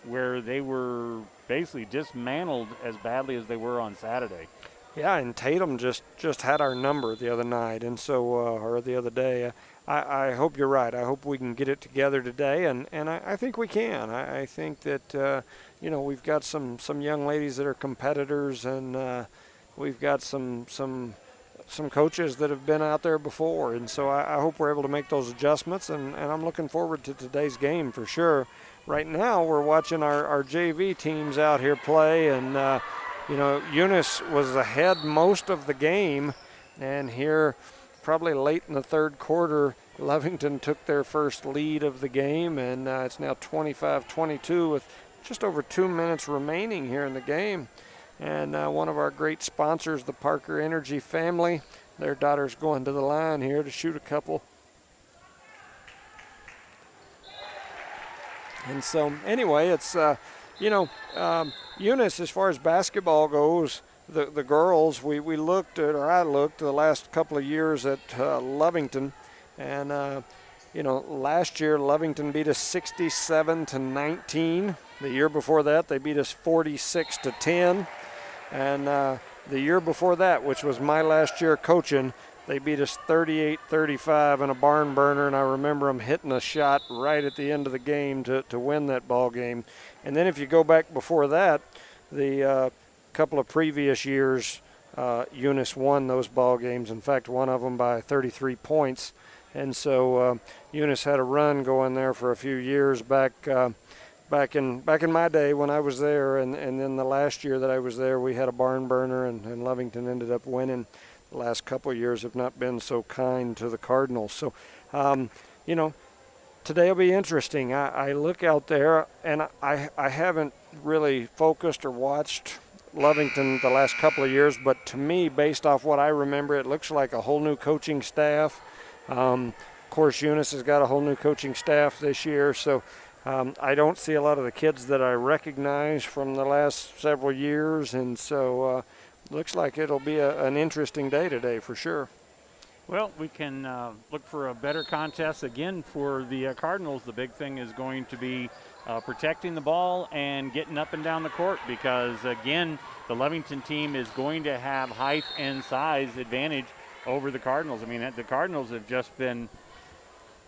where they were basically dismantled as badly as they were on Saturday. Yeah, and Tatum just had our number the other night, and so or the other day. I hope you're right. I hope we can get it together today, and I think we can. I think that we've got some young ladies that are competitors, and we've got some coaches that have been out there before, and so I hope we're able to make those adjustments, and I'm looking forward to today's game for sure. Right now we're watching our JV teams out here play, and Eunice was ahead most of the game, and here probably late in the third quarter, Lovington took their first lead of the game, and it's now 25-22 with just over 2 minutes remaining here in the game. And one of our great sponsors, the Parker Energy family, their daughter's going to the line here to shoot a couple. And so anyway, it's, Eunice, as far as basketball goes, the girls, we looked at, or I looked the last couple of years at Lovington, and last year Lovington beat us 67-19. The year before that, they beat us 46-10, and the year before that, which was my last year coaching, they beat us 38-35 in a barn burner, and I remember them hitting a shot right at the end of the game to win that ball game. And then if you go back before that, the couple of previous years, Eunice won those ball games. In fact, one of them by 33 points. And so Eunice had a run going there for a few years back in my day when I was there, and then the last year that I was there, we had a barn burner, and Lovington ended up winning. The last couple of years have not been so kind to the Cardinals. So, today will be interesting. I look out there, and I haven't really focused or watched Lovington the last couple of years, but to me, based off what I remember, it looks like a whole new coaching staff. Of course, Eunice has got a whole new coaching staff this year, so I don't see a lot of the kids that I recognize from the last several years, and so looks like it'll be an interesting day today for sure. Well, we can look for a better contest again for the Cardinals. The big thing is going to be protecting the ball and getting up and down the court, because, again, the Lovington team is going to have height and size advantage over the Cardinals. I mean, the Cardinals have just been,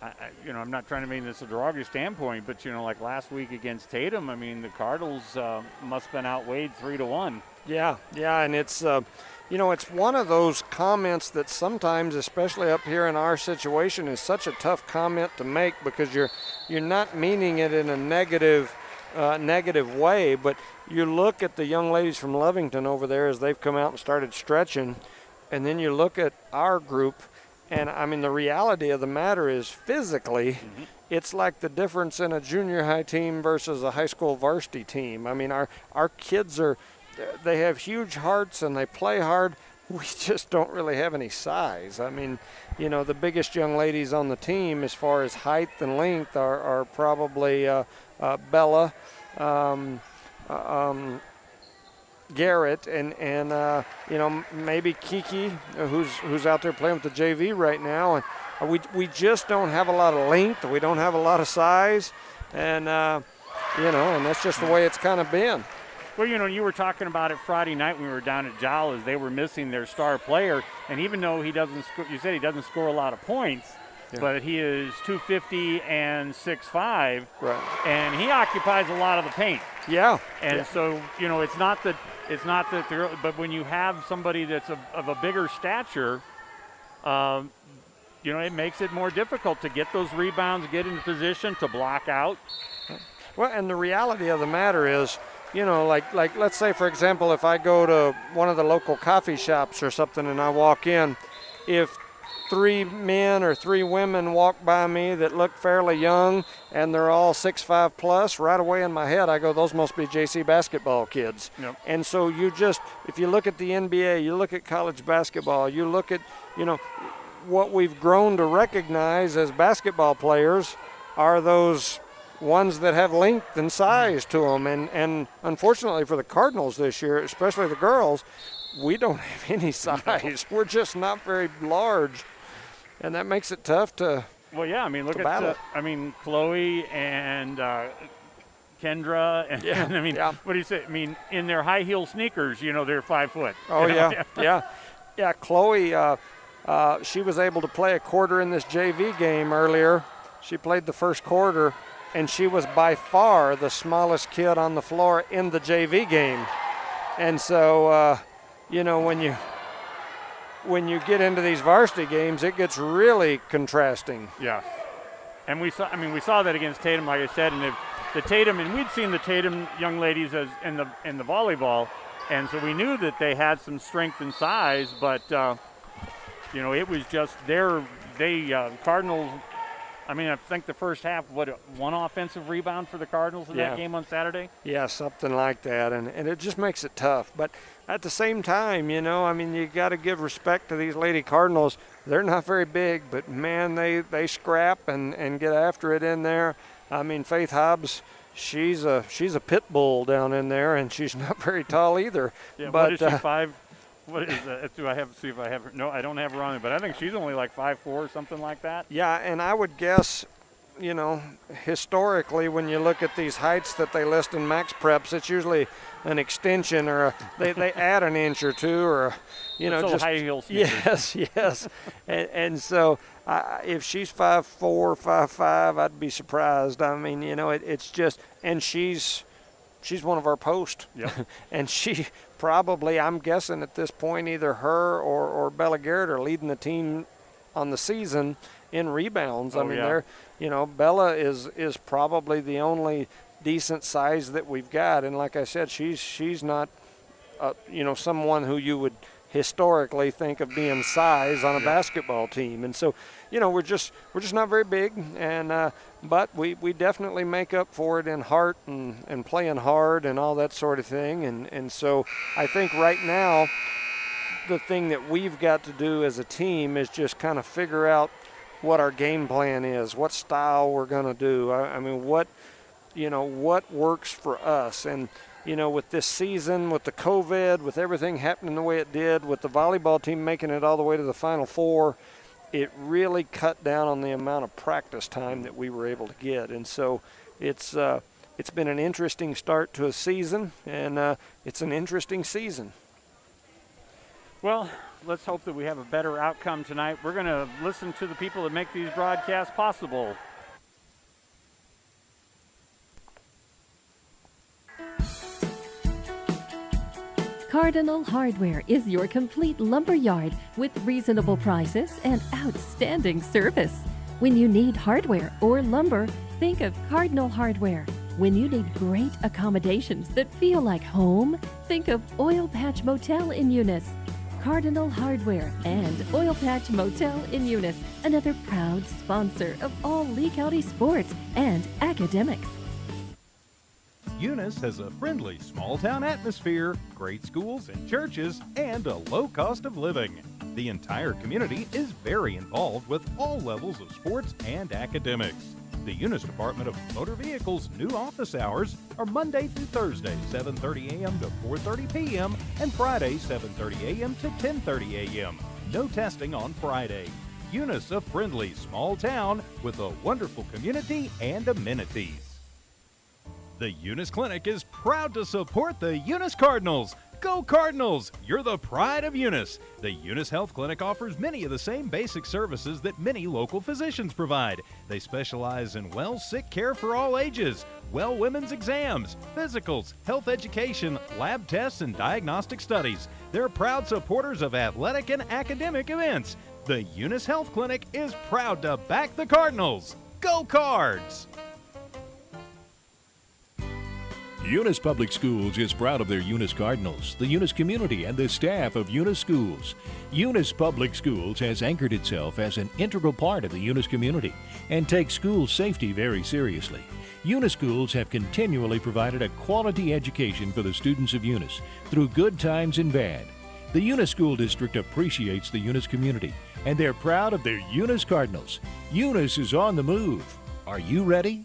I'm not trying to make this a derogatory standpoint, but, like last week against Tatum, I mean, the Cardinals must have been outweighed 3-1. Yeah, and it's, it's one of those comments that sometimes, especially up here in our situation, is such a tough comment to make, because you're not meaning it in a negative way, but you look at the young ladies from Lovington over there as they've come out and started stretching, and then you look at our group, and I mean, the reality of the matter is physically, it's like the difference in a junior high team versus a high school varsity team. I mean, our kids they have huge hearts and they play hard. We just don't really have any size. I mean, the biggest young ladies on the team as far as height and length are probably Bella, Garrett, and maybe Kiki, who's out there playing with the JV right now. And we just don't have a lot of length. We don't have a lot of size, and and that's just the way it's kind of been. Well, you were talking about it Friday night when we were down at Jolly's. They were missing their star player, and even though you said he doesn't score a lot of points, but he is 250 and 6'5", right? And he occupies a lot of the paint. Yeah. And so it's not that but when you have somebody that's of a bigger stature, it makes it more difficult to get those rebounds, get into position to block out. Well, and the reality of the matter is, like let's say, for example, if I go to one of the local coffee shops or something and I walk in, if 3 men or 3 women walk by me that look fairly young and they're all 6'5" plus, right away in my head I go, those must be JC basketball kids. Yep. And so if you look at the NBA, you look at college basketball, you look at, what we've grown to recognize as basketball players are those ones that have length and size to them. And unfortunately for the Cardinals this year, especially the girls, we don't have any size. We're just not very large, and that makes it tough to Well, yeah, I mean, look at Chloe and Kendra, and Yeah, I mean, yeah. what do you say? I mean, in their high heel sneakers, they're 5 foot. Oh, yeah. Chloe, she was able to play a quarter in this JV game earlier. She played the first quarter, and she was by far the smallest kid on the floor in the JV game. And so, when you get into these varsity games, it gets really contrasting. Yeah. And we saw that against Tatum, like I said, and the Tatum, and we'd seen the Tatum young ladies as in the volleyball, and so we knew that they had some strength and size, but it was just Cardinals. I mean, I think the first half, one offensive rebound for the Cardinals in that game on Saturday? Yeah, something like that, and it just makes it tough. But at the same time, you got to give respect to these Lady Cardinals. They're not very big, but, man, they scrap and get after it in there. I mean, Faith Hobbs, she's a pit bull down in there, and she's not very tall either. Yeah, but, what is she, 5? What is that? Do I have to see if I have her? No, I don't have her on it, but I think she's only like 5'4" or something like that. Yeah, and I would guess, historically, when you look at these heights that they list in max preps, it's usually an extension or they add an inch or two or, just high heel sneakers. Yes. and so if she's 5'4", 5'5", I'd be surprised. I mean, it's just, and she's one of our posts. Yep. And she probably, I'm guessing at this point, either her or Bella Garrett are leading the team on the season in rebounds. Oh, I mean, yeah. Bella is probably the only decent size that we've got. And like I said, she's not, someone who you would historically think of being size on a basketball team. And so, we're just not very big, and but we definitely make up for it in heart and playing hard and all that sort of thing. And so I think right now the thing that we've got to do as a team is just kind of figure out what our game plan is, what style we're going to do. I mean, what works for us. And with this season, with the COVID, with everything happening the way it did, with the volleyball team making it all the way to the Final Four, it really cut down on the amount of practice time that we were able to get. And so it's been an interesting start to a season, and it's an interesting season. Well, let's hope that we have a better outcome tonight. We're going to listen to the people that make these broadcasts possible. Cardinal Hardware is your complete lumber yard with reasonable prices and outstanding service. When you need hardware or lumber, think of Cardinal Hardware. When you need great accommodations that feel like home, think of Oil Patch Motel in Eunice. Cardinal Hardware and Oil Patch Motel in Eunice, another proud sponsor of all Lee County sports and academics. Eunice has a friendly small-town atmosphere, great schools and churches, and a low cost of living. The entire community is very involved with all levels of sports and academics. The Eunice Department of Motor Vehicles' new office hours are Monday through Thursday, 7:30 a.m. to 4:30 p.m., and Friday, 7:30 a.m. to 10:30 a.m. No testing on Friday. Eunice, a friendly small town with a wonderful community and amenities. The Eunice Clinic is proud to support the Eunice Cardinals. Go Cardinals! You're the pride of Eunice. The Eunice Health Clinic offers many of the same basic services that many local physicians provide. They specialize in sick care for all ages, women's exams, physicals, health education, lab tests, and diagnostic studies. They're proud supporters of athletic and academic events. The Eunice Health Clinic is proud to back the Cardinals. Go Cards! Eunice Public Schools is proud of their Eunice Cardinals, the Eunice community, and the staff of Eunice Schools. Eunice Public Schools has anchored itself as an integral part of the Eunice community and takes school safety very seriously. Eunice Schools have continually provided a quality education for the students of Eunice through good times and bad. The Eunice School District appreciates the Eunice community, and they're proud of their Eunice Cardinals. Eunice is on the move. Are you ready?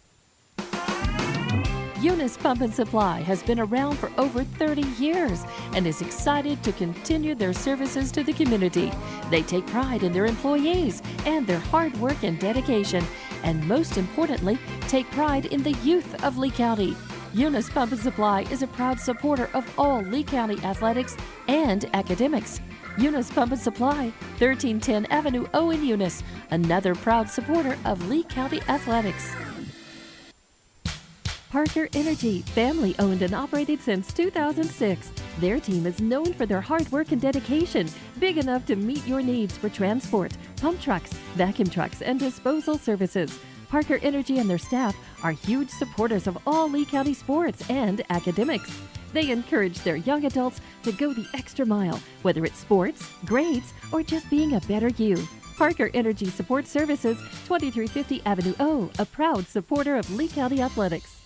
Eunice Pump and Supply has been around for over 30 years and is excited to continue their services to the community. They take pride in their employees and their hard work and dedication, and most importantly, take pride in the youth of Lee County. Eunice Pump and Supply is a proud supporter of all Lee County athletics and academics. Eunice Pump and Supply, 1310 Avenue O in Eunice, another proud supporter of Lee County athletics. Parker Energy, family owned and operated since 2006. Their team is known for their hard work and dedication, big enough to meet your needs for transport, pump trucks, vacuum trucks, and disposal services. Parker Energy and their staff are huge supporters of all Lee County sports and academics. They encourage their young adults to go the extra mile, whether it's sports, grades, or just being a better you. Parker Energy Support Services, 2350 Avenue O, a proud supporter of Lee County athletics.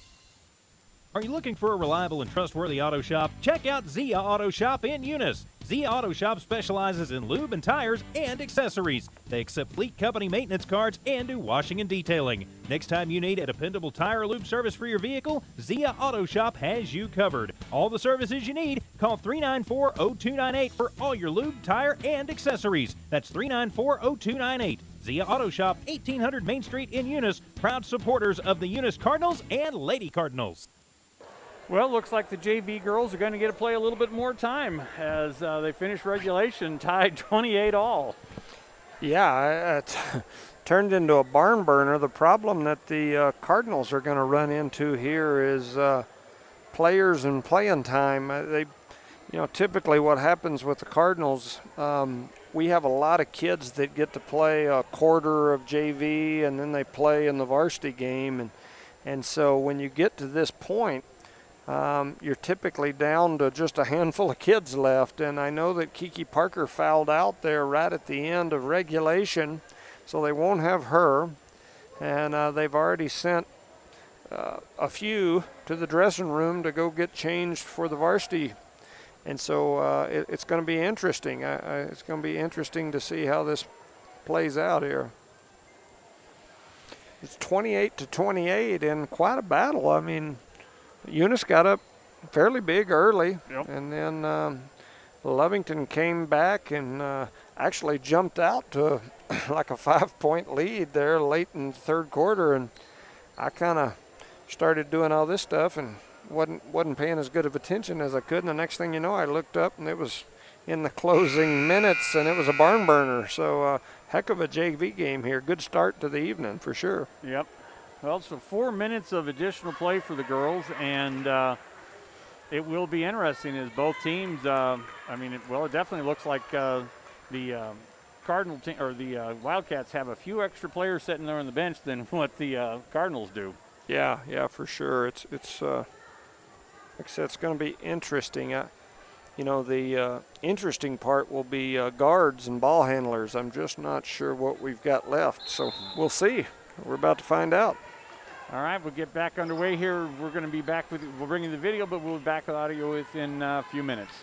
Are you looking for a reliable and trustworthy auto shop? Check out Zia Auto Shop in Eunice. Zia Auto Shop specializes in lube and tires and accessories. They accept fleet company maintenance cards and do washing and detailing. Next time you need a dependable tire or lube service for your vehicle, Zia Auto Shop has you covered. All the services you need, call 394-0298 for all your lube, tire, and accessories. That's 394-0298. Zia Auto Shop, 1800 Main Street in Eunice, proud supporters of the Eunice Cardinals and Lady Cardinals. Well, looks like the JV girls are going to get to play a little bit more time as they finish regulation tied 28-all. Yeah, it turned into a barn burner. The problem that the Cardinals are going to run into here is players and playing time. Typically what happens with the Cardinals, we have a lot of kids that get to play a quarter of JV and then they play in the varsity game. And so when you get to this point, you're typically down to just a handful of kids left. And I know that Kiki Parker fouled out there right at the end of regulation, so they won't have her. And they've already sent a few to the dressing room to go get changed for the varsity. And so it's going to be interesting. It's going to be interesting to see how this plays out here. It's 28-28 in quite a battle. I mean, Eunice got up fairly big early, Yep. and then Lovington came back and actually jumped out to like a 5-point lead there late in the third quarter. And I kind of started doing all this stuff and wasn't paying as good of attention as I could. And the next thing you know, I looked up and it was in the closing minutes, and it was a barn burner. So heck of a JV game here. Good start to the evening for sure. Yep. Well, so 4 minutes of additional play for the girls, and it will be interesting as both teams. It definitely looks like the Cardinal team or the Wildcats have a few extra players sitting there on the bench than what the Cardinals do. Yeah, for sure. It's like I said, it's going to be interesting. The interesting part will be guards and ball handlers. I'm just not sure what we've got left, so we'll see. We're about to find out. All right, we'll get back underway here. We're going to be back we'll bring you the video, but we'll be back with audio within a few minutes.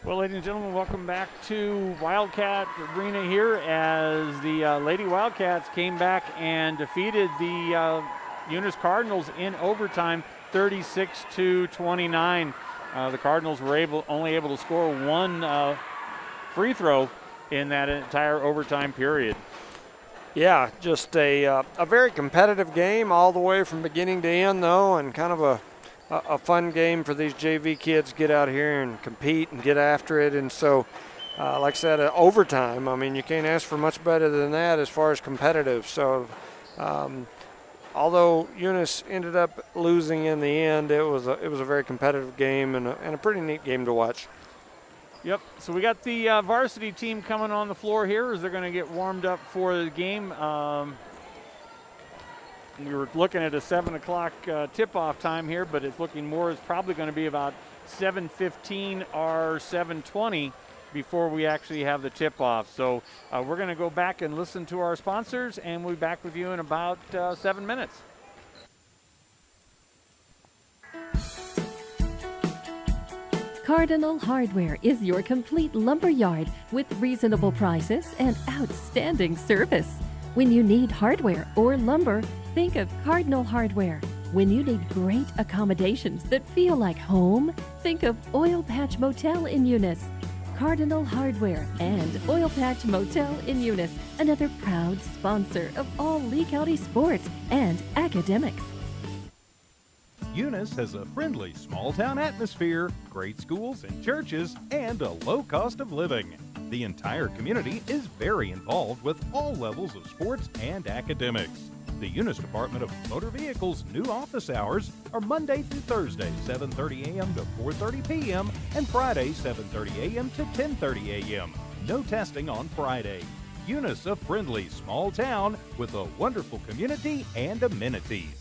Well, ladies and gentlemen, welcome back to Wildcat Arena here as the Lady Wildcats came back and defeated the Eunice Cardinals in overtime, 36-29. The Cardinals were only able to score one free throw in that entire overtime period. Yeah, just a very competitive game all the way from beginning to end, though, and kind of a fun game for these JV kids to get out here and compete and get after it. And so, like I said, overtime, I mean, you can't ask for much better than that as far as competitive. So, although Eunice ended up losing in the end, it was a very competitive game and a pretty neat game to watch. Yep, so we got the varsity team coming on the floor here as they're going to get warmed up for the game. We were looking at a 7 o'clock tip-off time here, but it's looking more, it's probably going to be about 7:15 or 7:20 before we actually have the tip-off. So we're going to go back and listen to our sponsors, and we'll be back with you in about 7 minutes. Cardinal Hardware is your complete lumber yard with reasonable prices and outstanding service. When you need hardware or lumber, think of Cardinal Hardware. When you need great accommodations that feel like home, think of Oil Patch Motel in Eunice. Cardinal Hardware and Oil Patch Motel in Eunice, another proud sponsor of all Lee County sports and academics. Eunice has a friendly small-town atmosphere, great schools and churches, and a low cost of living. The entire community is very involved with all levels of sports and academics. The Eunice Department of Motor Vehicles' new office hours are Monday through Thursday, 7:30 a.m. to 4:30 p.m., and Friday, 7:30 a.m. to 10:30 a.m. No testing on Friday. Eunice, a friendly small town with a wonderful community and amenities.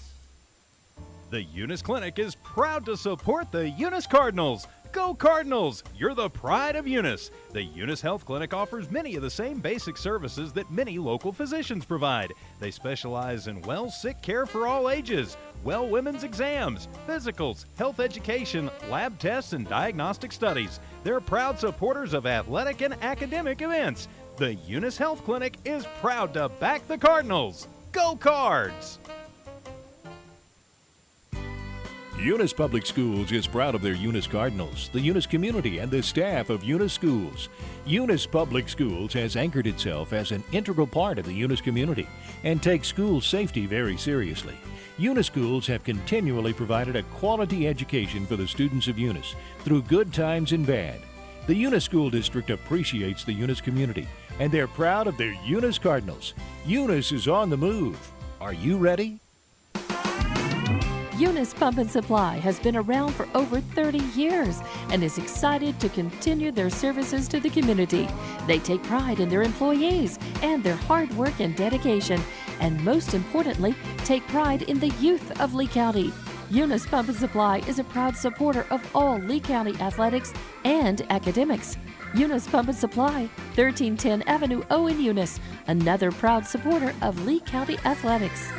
The Eunice Clinic is proud to support the Eunice Cardinals. Go Cardinals! You're the pride of Eunice. The Eunice Health Clinic offers many of the same basic services that many local physicians provide. They specialize in sick care for all ages, women's exams, physicals, health education, lab tests, and diagnostic studies. They're proud supporters of athletic and academic events. The Eunice Health Clinic is proud to back the Cardinals. Go Cards! Eunice Public Schools is proud of their Eunice Cardinals, the Eunice community, and the staff of Eunice Schools. Eunice Public Schools has anchored itself as an integral part of the Eunice community and takes school safety very seriously. Eunice Schools have continually provided a quality education for the students of Eunice through good times and bad. The Eunice School District appreciates the Eunice community, and they're proud of their Eunice Cardinals. Eunice is on the move. Are you ready? Eunice Pump and Supply has been around for over 30 years and is excited to continue their services to the community. They take pride in their employees and their hard work and dedication, and most importantly, take pride in the youth of Lee County. Eunice Pump and Supply is a proud supporter of all Lee County athletics and academics. Eunice Pump and Supply, 1310 Avenue O in Eunice, another proud supporter of Lee County athletics.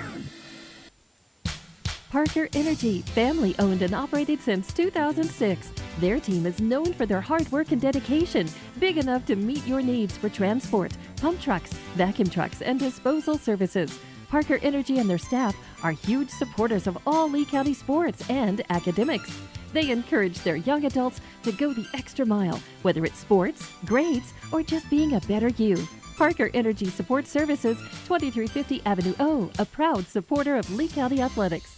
Parker Energy, family owned and operated since 2006. Their team is known for their hard work and dedication, big enough to meet your needs for transport, pump trucks, vacuum trucks, and disposal services. Parker Energy and their staff are huge supporters of all Lee County sports and academics. They encourage their young adults to go the extra mile, whether it's sports, grades, or just being a better you. Parker Energy Support Services, 2350 Avenue O, a proud supporter of Lee County athletics.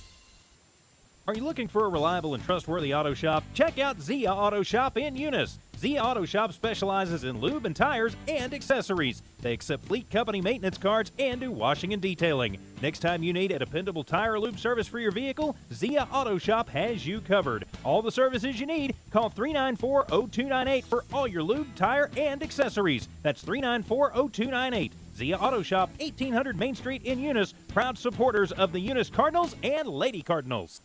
Are you looking for a reliable and trustworthy auto shop? Check out Zia Auto Shop in Eunice. Zia Auto Shop specializes in lube and tires and accessories. They accept fleet company maintenance cards and do washing and detailing. Next time you need a dependable tire or lube service for your vehicle, Zia Auto Shop has you covered. All the services you need, call 394-0298 for all your lube, tire, and accessories. That's 394-0298. Zia Auto Shop, 1800 Main Street in Eunice, proud supporters of the Eunice Cardinals and Lady Cardinals.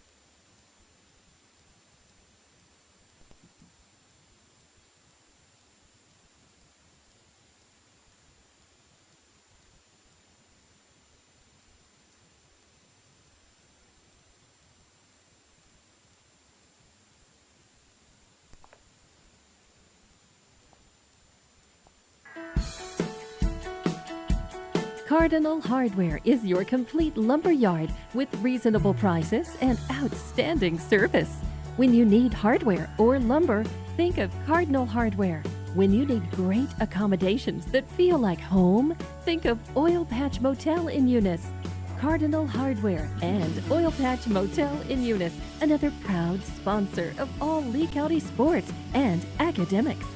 Cardinal Hardware is your complete lumber yard with reasonable prices and outstanding service. When you need hardware or lumber, think of Cardinal Hardware. When you need great accommodations that feel like home, think of Oil Patch Motel in Eunice. Cardinal Hardware and Oil Patch Motel in Eunice, another proud sponsor of all Lee County sports and academics.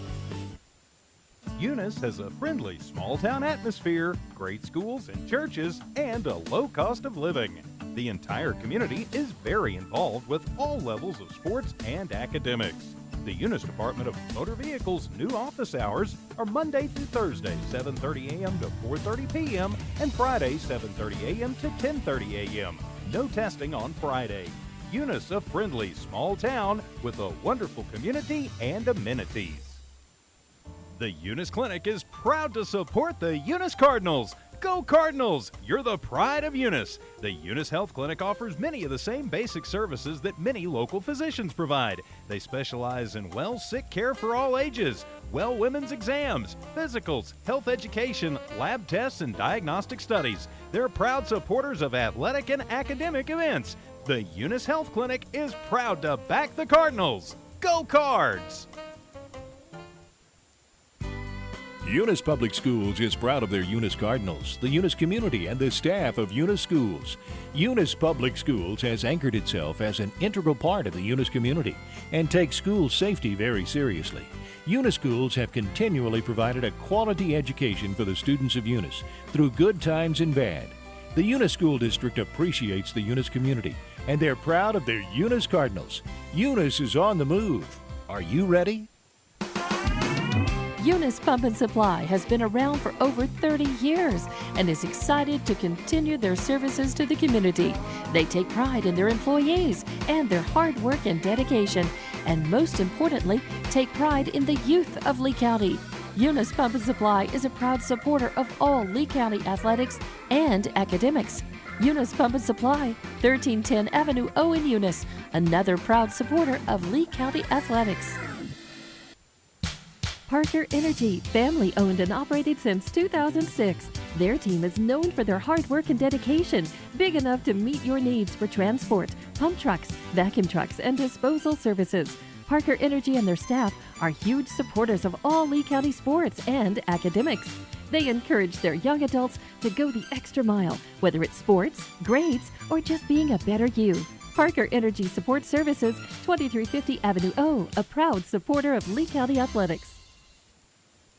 Eunice has a friendly small-town atmosphere, great schools and churches, and a low cost of living. The entire community is very involved with all levels of sports and academics. The Eunice Department of Motor Vehicles' new office hours are Monday through Thursday, 7:30 a.m. to 4:30 p.m., and Friday, 7:30 a.m. to 10:30 a.m. No testing on Friday. Eunice, a friendly small town with a wonderful community and amenities. The Eunice Clinic is proud to support the Eunice Cardinals. Go Cardinals! You're the pride of Eunice. The Eunice Health Clinic offers many of the same basic services that many local physicians provide. They specialize in sick care for all ages, women's exams, physicals, health education, lab tests, and diagnostic studies. They're proud supporters of athletic and academic events. The Eunice Health Clinic is proud to back the Cardinals. Go Cards! Eunice Public Schools is proud of their Eunice Cardinals, the Eunice community, and the staff of Eunice Schools. Eunice Public Schools has anchored itself as an integral part of the Eunice community and takes school safety very seriously. Eunice Schools have continually provided a quality education for the students of Eunice through good times and bad. The Eunice School District appreciates the Eunice community, and they're proud of their Eunice Cardinals. Eunice is on the move. Are you ready? Eunice Pump and Supply has been around for over 30 years and is excited to continue their services to the community. They take pride in their employees and their hard work and dedication, and most importantly, take pride in the youth of Lee County. Eunice Pump and Supply is a proud supporter of all Lee County athletics and academics. Eunice Pump and Supply, 1310 Avenue O in Eunice, another proud supporter of Lee County athletics. Parker Energy, family owned and operated since 2006. Their team is known for their hard work and dedication, big enough to meet your needs for transport, pump trucks, vacuum trucks, and disposal services. Parker Energy and their staff are huge supporters of all Lee County sports and academics. They encourage their young adults to go the extra mile, whether it's sports, grades, or just being a better you. Parker Energy Support Services, 2350 Avenue O, a proud supporter of Lee County athletics.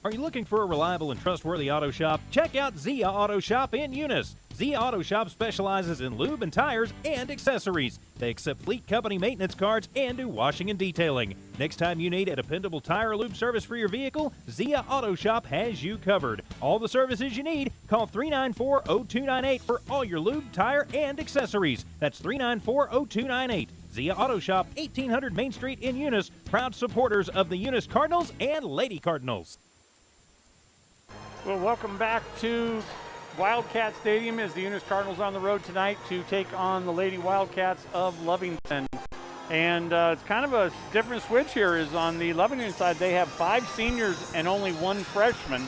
Are you looking for a reliable and trustworthy auto shop? Check out Zia Auto Shop in Eunice. Zia Auto Shop specializes in lube and tires and accessories. They accept fleet company maintenance cards and do washing and detailing. Next time you need a dependable tire or lube service for your vehicle, Zia Auto Shop has you covered. All the services you need, call 394-0298 for all your lube, tire, and accessories. That's 394-0298. Zia Auto Shop, 1800 Main Street in Eunice, proud supporters of the Eunice Cardinals and Lady Cardinals. Well, welcome back to Wildcat Stadium as the Eunice Cardinals on the road tonight to take on the Lady Wildcats of Lovington. And it's kind of a different switch here is on the Lovington side. They have 5 seniors and only 1 freshman.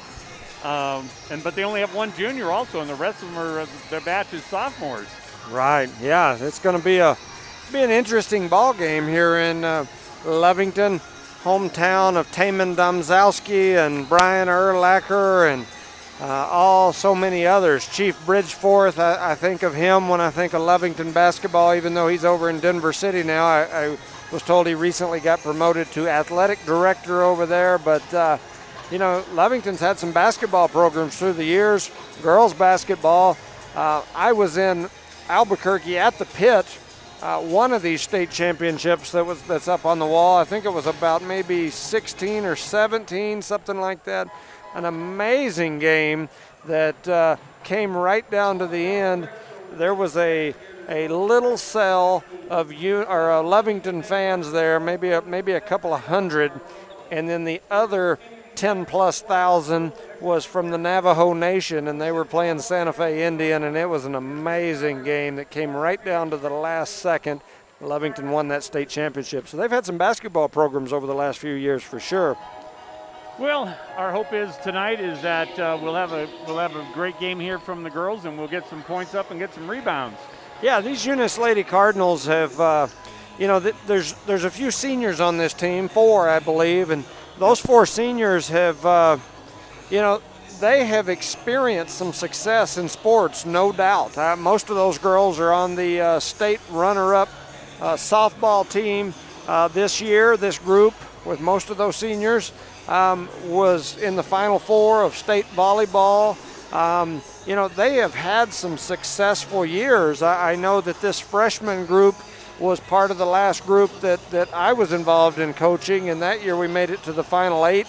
But they only have 1 junior also, and the rest of them are their batch is sophomores. Right, yeah, it's going to be an interesting ball game here in Lovington, hometown of Taman Domzowski and Brian Erlacher and so many others. Chief Bridgeforth, I think of him when I think of Lovington basketball, even though he's over in Denver City now. I was told he recently got promoted to athletic director over there, but Lovington's had some basketball programs through the years, girls basketball. I was in Albuquerque at the pit, one of these state championships that's up on the wall. I think it was about maybe 16 or 17, something like that. An amazing game that came right down to the end. There was a little cell of Lovington fans there, maybe a couple of hundred, and then the other 10,000+ was from the Navajo Nation, and they were playing Santa Fe Indian, and it was an amazing game that came right down to the last second. Lovington won that state championship. So they've had some basketball programs over the last few years for sure. Well, our hope is tonight is that we'll have a great game here from the girls, and we'll get some points up and get some rebounds. Yeah, these Eunice Lady Cardinals have, there's a few seniors on this team, 4 I believe, and those 4 seniors have, they have experienced some success in sports, no doubt. Most of those girls are on the state runner-up softball team this year. This group, with most of those seniors, was in the Final Four of state volleyball. They have had some successful years. I know that this freshman group was part of the last group that I was involved in coaching, and that year we made it to the Final 8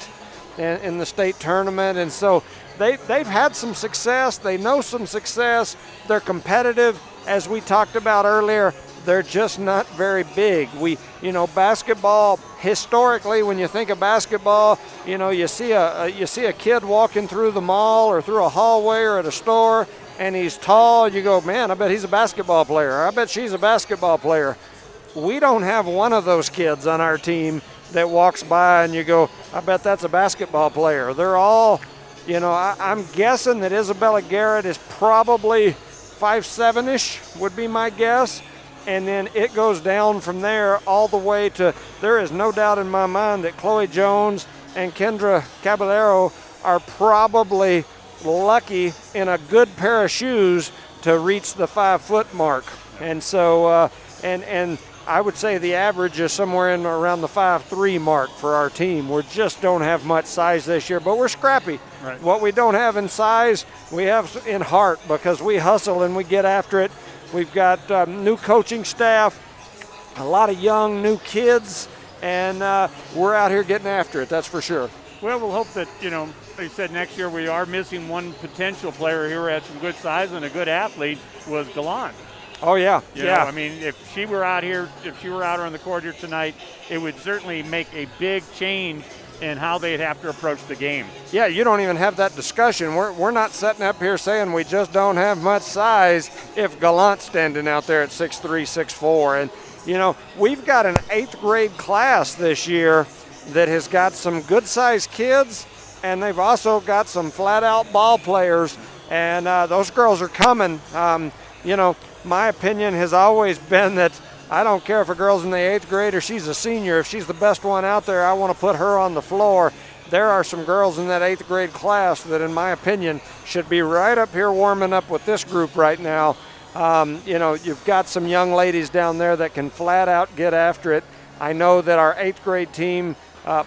in the state tournament. And so they've had some success. They know some success. They're competitive. As we talked about earlier, they're just not very big. Basketball, historically, when you think of basketball, you see a kid walking through the mall or through a hallway or at a store, and he's tall. You go, man, I bet he's a basketball player. I bet she's a basketball player. We don't have one of those kids on our team that walks by and you go, I bet that's a basketball player. They're all, I'm guessing that Isabella Garrett is probably 5'7"-ish would be my guess. And then it goes down from there all the way to, there is no doubt in my mind that Chloe Jones and Kendra Caballero are probably lucky in a good pair of shoes to reach the 5-foot mark. And so, and I would say the average is somewhere in around the 5'3" mark for our team. We just don't have much size this year, but we're scrappy. Right. What we don't have in size, we have in heart, because we hustle and we get after it. We've got new coaching staff, a lot of young new kids, and we're out here getting after it, that's for sure. Well, we'll hope that, like you said, next year we are missing one potential player here who had some good size and a good athlete was Gallant. Oh, yeah. I mean, if she were out on the court here tonight, it would certainly make a big change in how they'd have to approach the game. Yeah, you don't even have that discussion. We're not sitting up here saying we just don't have much size if Gallant's standing out there at 6'3", 6'4". And, we've got an 8th grade class this year that has got some good-sized kids, and they've also got some flat-out ball players, and those girls are coming. My opinion has always been that I don't care if a girl's in the 8th grade or she's a senior. If she's the best one out there, I want to put her on the floor. There are some girls in that 8th grade class that, in my opinion, should be right up here warming up with this group right now. You've got some young ladies down there that can flat out get after it. I know that our 8th grade team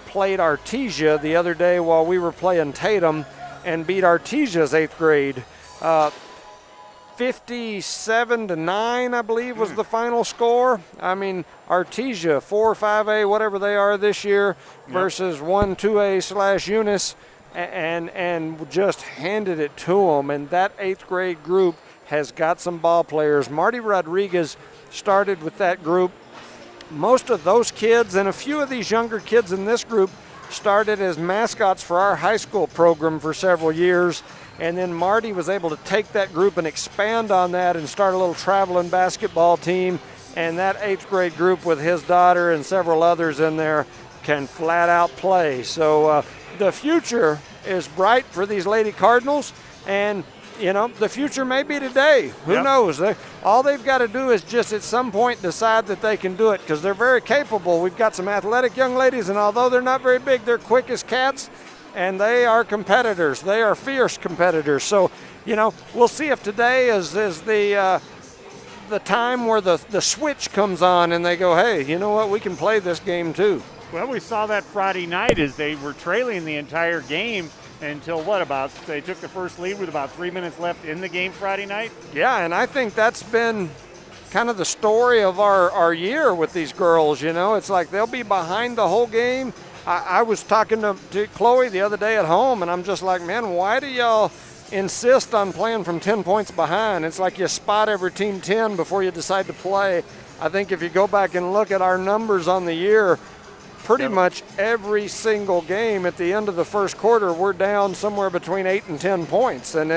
played Artesia the other day while we were playing Tatum and beat Artesia's 8th grade. 57-9, I believe, was the final score. I mean, Artesia, 4 or 5A, whatever they are this year, versus 1, 2A / Eunice, and just handed it to them. And that 8th grade group has got some ball players. Marty Rodriguez started with that group. Most of those kids and a few of these younger kids in this group started as mascots for our high school program for several years. And then Marty was able to take that group and expand on that and start a little traveling basketball team. And that 8th grade group with his daughter and several others in there can flat out play. So the future is bright for these Lady Cardinals. And, the future may be today. Who knows? All they've got to do is just at some point decide that they can do it, because they're very capable. We've got some athletic young ladies, and although they're not very big, they're quick as cats. And they are competitors. They are fierce competitors. So, we'll see if today is the time where the switch comes on and they go, hey, you know what, we can play this game too. Well, we saw that Friday night as they were trailing the entire game until they took the first lead with about 3 minutes left in the game Friday night. Yeah, and I think that's been kind of the story of our year with these girls. It's like they'll be behind the whole game. I was talking to Chloe the other day at home, and I'm just like, man, why do y'all insist on playing from 10 points behind? It's like you spot every team 10 before you decide to play. I think if you go back and look at our numbers on the year, pretty much every single game at the end of the first quarter, we're down somewhere between 8 and 10 points. And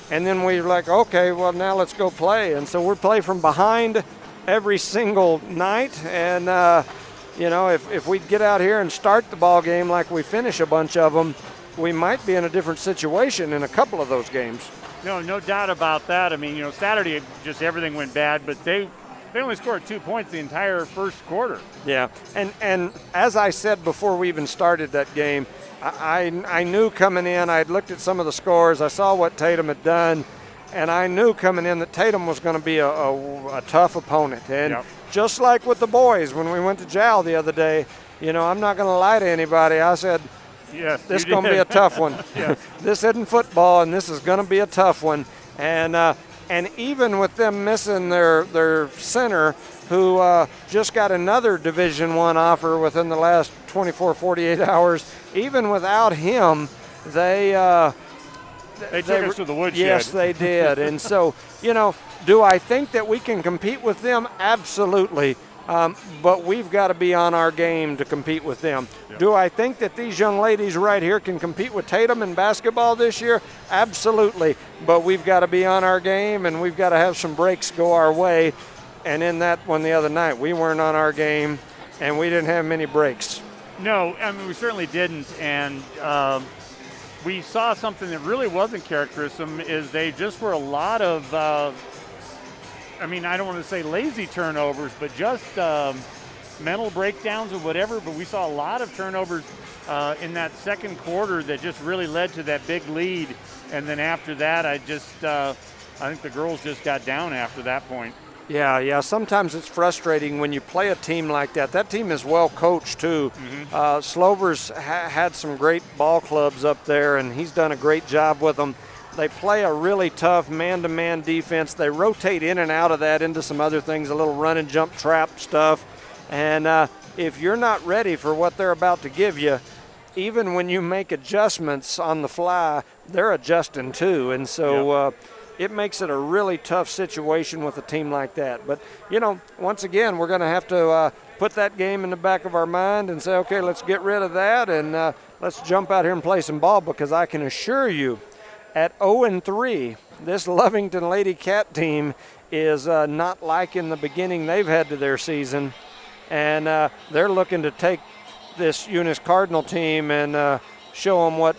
then we're like, okay, well, now let's go play. And so we play from behind every single night. And, if we get out here and start the ball game like we finish a bunch of them, we might be in a different situation in a couple of those games. No doubt about that. I mean, Saturday just everything went bad, but they only scored 2 points the entire first quarter. Yeah, and as I said before we even started that game, I knew coming in, I'd looked at some of the scores, I saw what Tatum had done, and I knew coming in that Tatum was going to be a tough opponent. And just like with the boys when we went to JAL the other day, I'm not going to lie to anybody. I said, yes, this is going to be a tough one. This isn't football, and this is going to be a tough one. And even with them missing their center, who just got another Division I offer within the last 24, 48 hours, even without him, they took us to the woodshed. Yes, they did. And so, do I think that we can compete with them? Absolutely. But we've got to be on our game to compete with them. Yep. Do I think that these young ladies right here can compete with Tatum in basketball this year? Absolutely. But we've got to be on our game, and we've got to have some breaks go our way. And in that one the other night, we weren't on our game, and we didn't have many breaks. No, I mean, we certainly didn't. And we saw something that really wasn't characteristic, is they just were a lot of I don't want to say lazy turnovers, but just mental breakdowns or whatever. But we saw a lot of turnovers in that second quarter that just really led to that big lead. And then after that, I think the girls just got down after that point. Yeah. Sometimes it's frustrating when you play a team like that. That team is well coached too. Mm-hmm. Slover's had some great ball clubs up there, and he's done a great job with them. They play a really tough man-to-man defense. They rotate in and out of that into some other things, a little run and jump trap stuff. And if you're not ready for what they're about to give you, even when you make adjustments on the fly, they're adjusting too. And so it makes it a really tough situation with a team like that. But, once again, we're going to have to put that game in the back of our mind and say, okay, let's get rid of that and let's jump out here and play some ball, because I can assure you, at 0-3, this Lovington Lady Cat team is not like in the beginning they've had to their season. And they're looking to take this Eunice Cardinal team and show them what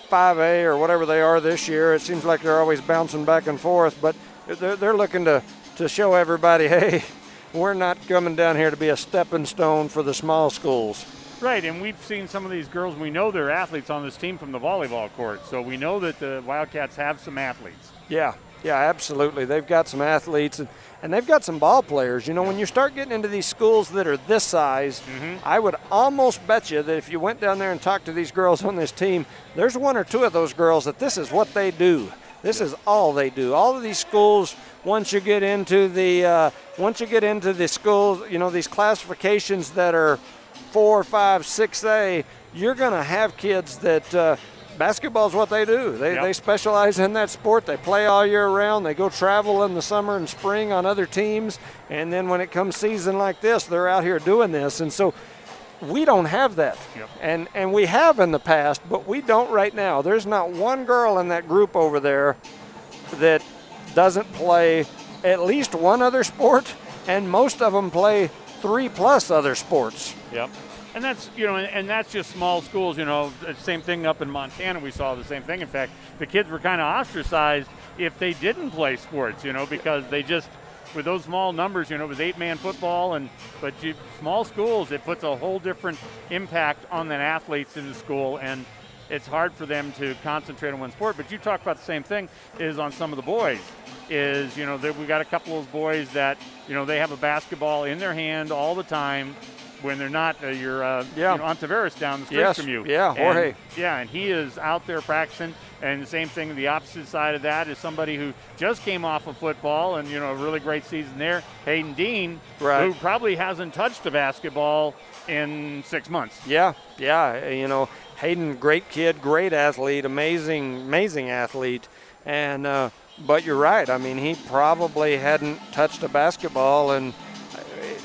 5A or whatever they are this year. It seems like they're always bouncing back and forth, but they're looking to show everybody, hey, we're not coming down here to be a stepping stone for the small schools. Right, and we've seen some of these girls. We know they're athletes on this team from the volleyball court, so we know that the Wildcats have some athletes. Yeah, absolutely. They've got some athletes, and they've got some ball players. When you start getting into these schools that are this size, I would almost bet you that if you went down there and talked to these girls on this team, there's one or two of those girls that this is what they do. This is all they do. All of these schools, once you get into the schools, these classifications that are 4, 5, 6A, you're going to have kids that basketball is what they do. They specialize in that sport. They play all year round. They go travel in the summer and spring on other teams. And then when it comes season like this, they're out here doing this. And so we don't have that. Yep. And we have in the past, but we don't right now. There's not one girl in that group over there that doesn't play at least one other sport, and most of them play 3+ other sports. Yep. And that's, and that's just small schools, the same thing up in Montana. We saw the same thing. In fact, the kids were kind of ostracized if they didn't play sports, because they just, with those small numbers, it was 8-man football, but small schools, it puts a whole different impact on the athletes in the school, and it's hard for them to concentrate on one sport. But you talk about the same thing is on some of the boys. Is, we got a couple of boys that, they have a basketball in their hand all the time when they're not Ontiveros down the street from you. Yeah, Jorge. And he is out there practicing. And the same thing, the opposite side of that is somebody who just came off of football and, a really great season there, Hayden Dean, who probably hasn't touched a basketball in 6 months. Yeah, Hayden, great kid, great athlete, amazing athlete. And but you're right. I mean, he probably hadn't touched a basketball, and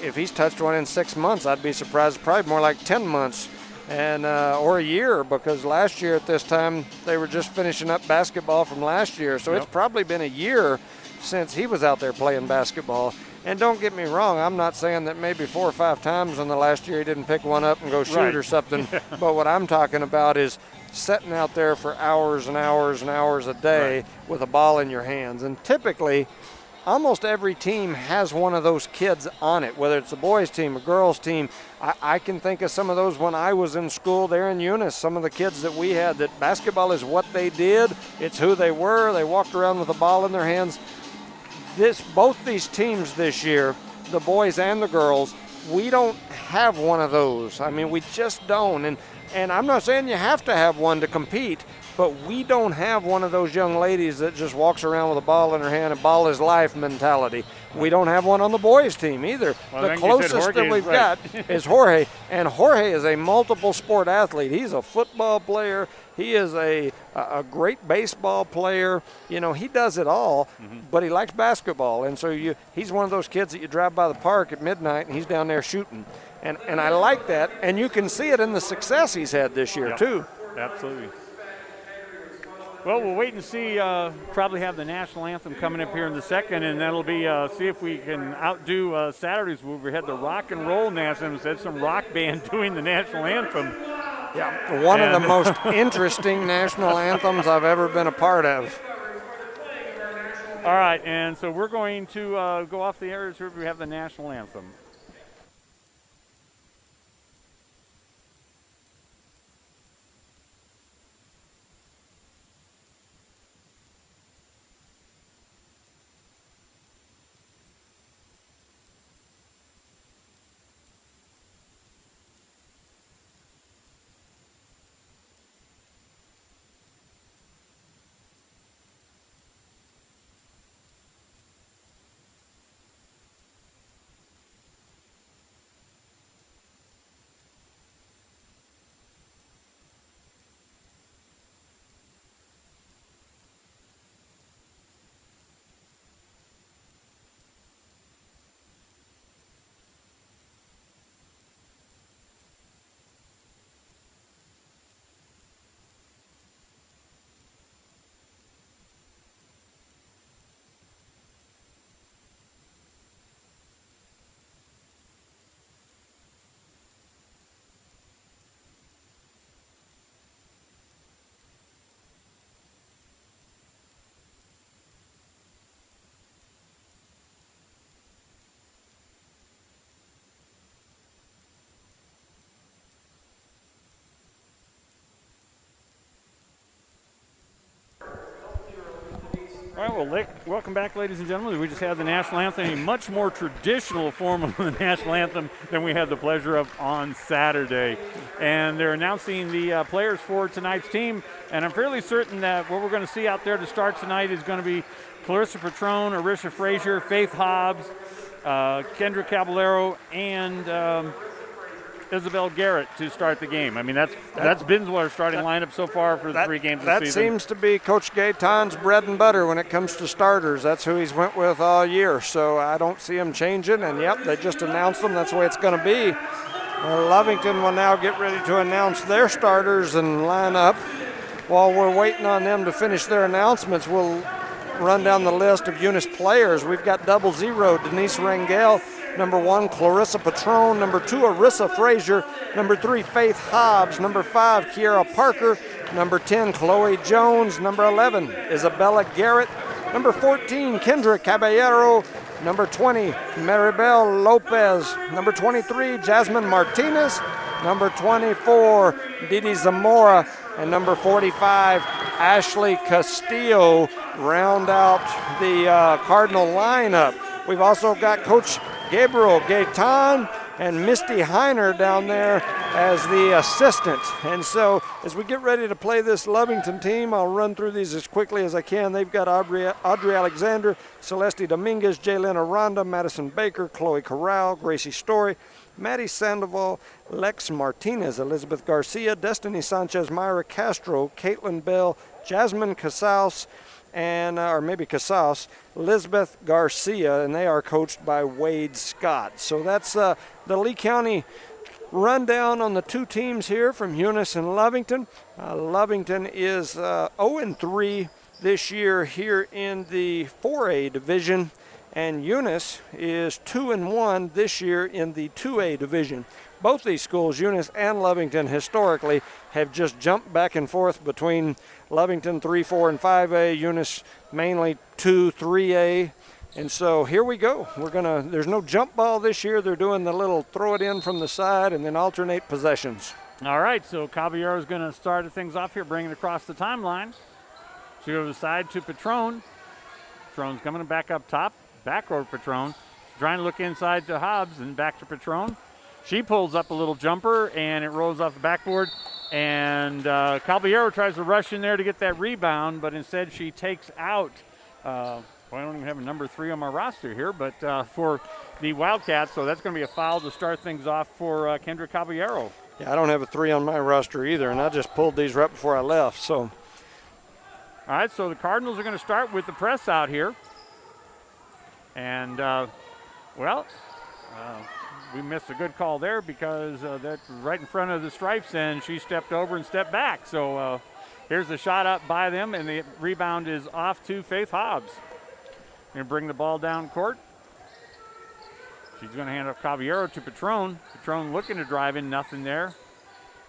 if he's touched one in 6 months, I'd be surprised. Probably more like 10 months, and or a year, because last year at this time they were just finishing up basketball from last year. So It's probably been a year since he was out there playing basketball. And don't get me wrong, I'm not saying that maybe 4 or 5 times in the last year he didn't pick one up and go shoot or something. But what I'm talking about is sitting out there for hours and hours and hours a day with a ball in your hands. And typically, almost every team has one of those kids on it, whether it's a boys team, a girls team. I can think of some of those when I was in school there in Eunice, some of the kids that we had, that basketball is what they did. It's who they were. They walked around with a ball in their hands. Both these teams this year, the boys and the girls, we don't have one of those. I mean, we just don't. And I'm not saying you have to have one to compete, but we don't have one of those young ladies that just walks around with a ball in her hand, and ball is life mentality. We don't have one on the boys team either. Well, the closest that we've got is Jorge, and Jorge is a multiple sport athlete. He's a football player. He is a great baseball player. You know, he does it all, but he likes basketball. And so he's one of those kids that you drive by the park at midnight, and he's down there shooting. And I like that, and you can see it in the success he's had this year, too. Absolutely. Well, we'll wait and see. Probably have the national anthem coming up here in the second, and that'll be see if we can outdo Saturdays where we had the rock and roll national anthem. Had some rock band doing the national anthem. Yeah, one of the most interesting national anthems I've ever been a part of. All right, and so we're going to go off the air where we have the national anthem. All right, well, welcome back, ladies and gentlemen. We just had the national anthem, a much more traditional form of the national anthem than we had the pleasure of on Saturday. And they're announcing the players for tonight's team, and I'm fairly certain that what we're going to see out there to start tonight is going to be Clarissa Petrone, Arisha Frazier, Faith Hobbs, Kendra Caballero, and Isabel Garrett to start the game. I mean, that's been our starting lineup so far for the 3 games this season. That seems to be Coach Gaetan's bread and butter when it comes to starters. That's who he's went with all year, so I don't see him changing. And, yep, they just announced them. That's the way it's going to be. Lovington will now get ready to announce their starters and line up. While we're waiting on them to finish their announcements, we'll run down the list of Eunice players. We've got 00, Denise Rangel. Number 1, Clarissa Petrone. Number 2, Arissa Frazier. Number 3, Faith Hobbs. Number 5, Kiara Parker. Number 10, Chloe Jones. Number 11, Isabella Garrett. Number 14, Kendra Caballero. Number 20, Maribel Lopez. Number 23, Jasmine Martinez. Number 24, Didi Zamora. And number 45, Ashley Castillo round out the Cardinal lineup. We've also got Coach Gabriel Gaetan and Misty Heiner down there as the assistant. And so as we get ready to play this Lovington team, I'll run through these as quickly as I can. They've got Audrey Alexander, Celeste Dominguez, Jaylyn Aranda, Madison Baker, Chloe Corral, Gracie Story, Maddie Sandoval, Lex Martinez, Elizabeth Garcia, Destiny Sanchez, Myra Castro, Caitlin Bell, Jasmine Casals, or maybe Casas, Elizabeth Garcia, and they are coached by Wade Scott. So that's the Lee County rundown on the 2 teams here from Eunice and Lovington. Lovington is 0-3 this year here in the 4A division, and Eunice is 2-1 this year in the 2A division. Both these schools, Eunice and Lovington, historically have just jumped back and forth between Lovington 3, 4, and 5A, Eunice mainly 2, 3A. And so here we go. There's no jump ball this year. They're doing the little throw it in from the side and then alternate possessions. All right, so Caballero is going to start things off here, bringing it across the timeline. She goes side to Patron. Patron's coming back up top. Back over Patron. Trying to look inside to Hobbs and back to Patron. She pulls up a little jumper, and it rolls off the backboard. And Caballero tries to rush in there to get that rebound, but instead she takes out, I don't even have a number 3 on my roster here, but for the Wildcats, so that's going to be a foul to start things off for Kendra Caballero. Yeah, I don't have a 3 on my roster either, and I just pulled these right before I left. So, all right, so the Cardinals are going to start with the press out here. And, we missed a good call there because that's right in front of the stripes, and she stepped over and stepped back. So here's the shot up by them, and the rebound is off to Faith Hobbs. Going to bring the ball down court. She's going to hand off Caballero to Patron. Patron looking to drive in, nothing there.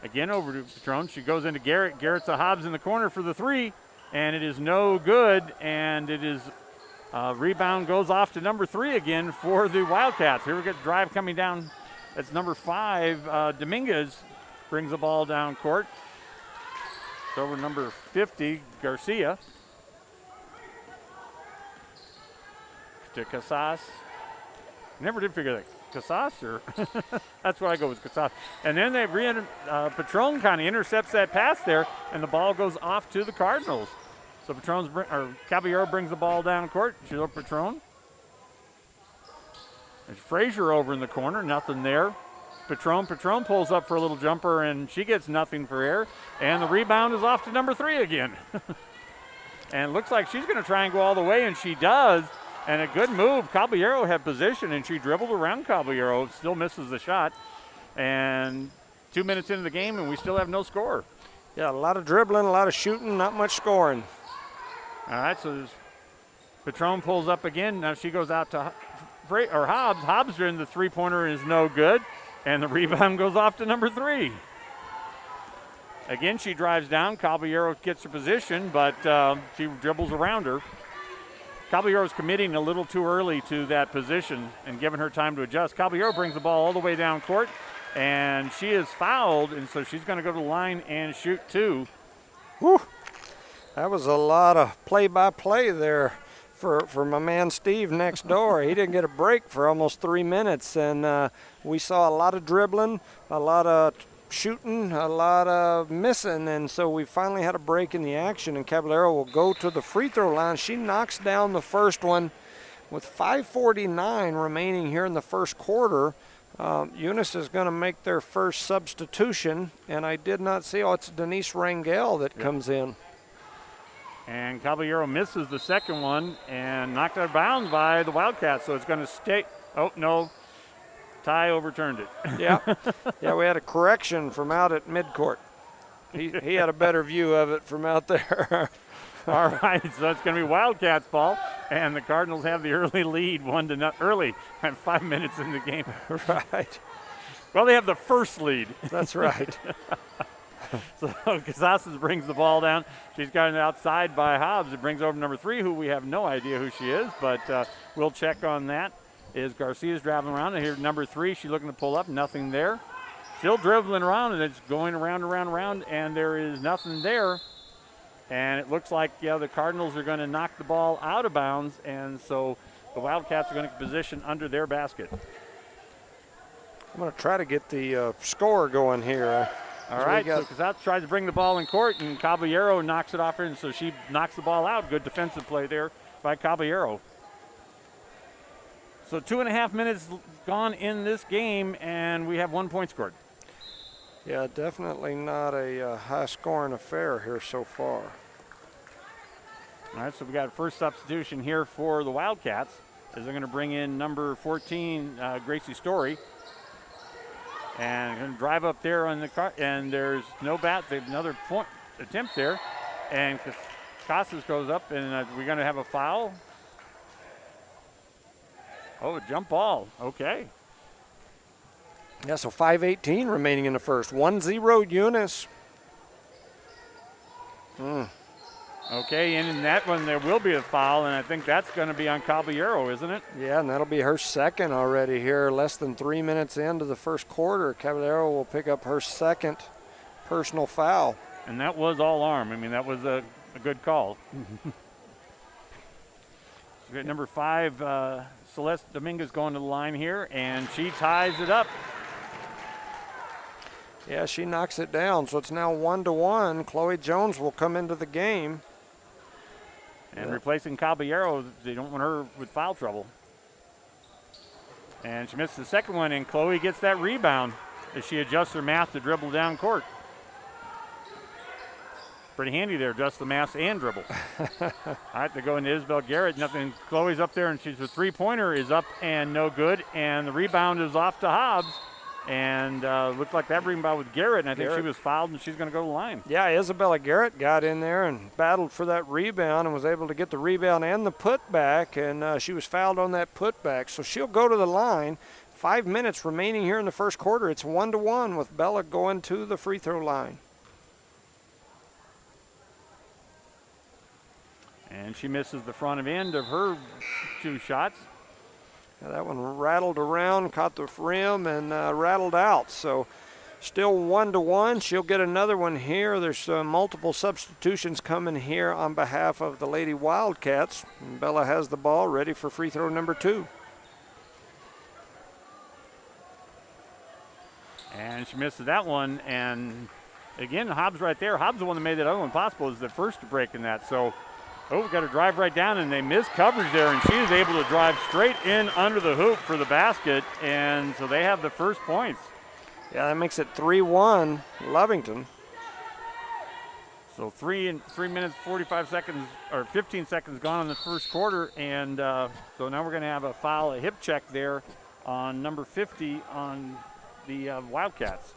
Again over to Patron. She goes into Garrett. Garrett's to Hobbs in the corner for the 3, and it is no good, and it is rebound goes off to number 3 again for the Wildcats. Here we get the drive coming down. That's number 5. Dominguez brings the ball down court. It's over number 50, Garcia. To Casas. Never did figure that. Casas, or that's why I go with Casas. And then they Patron kind of intercepts that pass there, and the ball goes off to the Cardinals. So Caballero brings the ball down court. She'll Patron. There's Frazier over in the corner, nothing there. Patron pulls up for a little jumper, and she gets nothing for air. And the rebound is off to number 3 again. And it looks like she's going to try and go all the way, and she does. And a good move. Caballero had position, and she dribbled around Caballero. Still misses the shot. And 2 minutes into the game, and we still have no score. Yeah, a lot of dribbling, a lot of shooting, not much scoring. All right, so Patron pulls up again. Now she goes out to Hobbs. Hobbs in the three-pointer is no good, and the rebound goes off to number 3. Again, she drives down. Caballero gets her position, but she dribbles around her. Caballero's committing a little too early to that position and giving her time to adjust. Caballero brings the ball all the way down court, and she is fouled, and so she's going to go to the line and shoot 2. Whew. That was a lot of play-by-play there for my man Steve next door. He didn't get a break for almost 3 minutes, and we saw a lot of dribbling, a lot of shooting, a lot of missing, and so we finally had a break in the action, and Caballero will go to the free throw line. She knocks down the first one with 5:49 remaining here in the first quarter. Eunice is going to make their first substitution, and I did not see, it's Denise Rangel that comes in. And Caballero misses the second one and knocked out of bounds by the Wildcats, so it's going to stay. Oh, no. Ty overturned it. Yeah, we had a correction from out at midcourt. He had a better view of it from out there. All right, so it's going to be Wildcats ball, and the Cardinals have the early lead, 1-0 early, and 5 minutes in the game. Right. Well, they have the first lead. That's right. So Casas brings the ball down. She's got it outside by Hobbs. It brings over number 3, who we have no idea who she is, but we'll check on that. Is Garcia's driving around, and here's number 3. She's looking to pull up, nothing there. Still dribbling around, and it's going around, and there is nothing there. And it looks like, the Cardinals are going to knock the ball out of bounds, and so the Wildcats are going to position under their basket. I'm going to try to get the score going here. All right, so Casas tries to bring the ball in court, and Caballero knocks it off her, and so she knocks the ball out. Good defensive play there by Caballero. So 2.5 minutes gone in this game, and we have 1 point scored. Yeah, definitely not a high-scoring affair here so far. All right, so we got a first substitution here for the Wildcats, as they're going to bring in number 14, Gracie Story. And going to drive up there on the car, and there's no bat. They have another point attempt there, and Casas goes up, and we're going to have a foul. Oh, jump ball. Okay. Yeah, so 5:18 remaining in the first. 1-0 Eunice. Okay, and in that one there will be a foul, and I think that's going to be on Caballero, isn't it? Yeah, and that'll be her second already here. Less than 3 minutes into the first quarter. Caballero will pick up her second personal foul. And that was all arm. I mean, that was a good call. We got number 5, Celeste Dominguez going to the line here, and she ties it up. Yeah, she knocks it down, so it's now 1-1. Chloe Jones will come into the game. And replacing Caballero, they don't want her with foul trouble. And she missed the second one, and Chloe gets that rebound as she adjusts her math to dribble down court. Pretty handy there, adjust the math and dribble. All right, they go into Isabel Garrett. Nothing. Chloe's up there, and she's a three-pointer is up and no good. And the rebound is off to Hobbs. And looked like that rebound with Garrett, and I think she was fouled, and she's going to go to the line. Yeah, Isabella Garrett got in there and battled for that rebound and was able to get the rebound and the putback, and she was fouled on that putback. So she'll go to the line. 5 minutes remaining here in the first quarter. It's 1-1 with Bella going to the free throw line. And she misses the front end of her 2 shots. Now that one rattled around, caught the rim, and rattled out. So still 1-1. She'll get another one here. There's multiple substitutions coming here on behalf of the Lady Wildcats. And Bella has the ball ready for free throw number 2. And she misses that one. And again, Hobbs right there. Hobbs the one that made that other one possible, is the first to break in that. So, we got to drive right down, and they miss coverage there, and she is able to drive straight in under the hoop for the basket, and so they have the first points. Yeah, that makes it 3-1 Lovington. So 3 minutes, 45 seconds, or 15 seconds gone in the first quarter, and so now we're going to have a foul, a hip check there on number 50 on the Wildcats.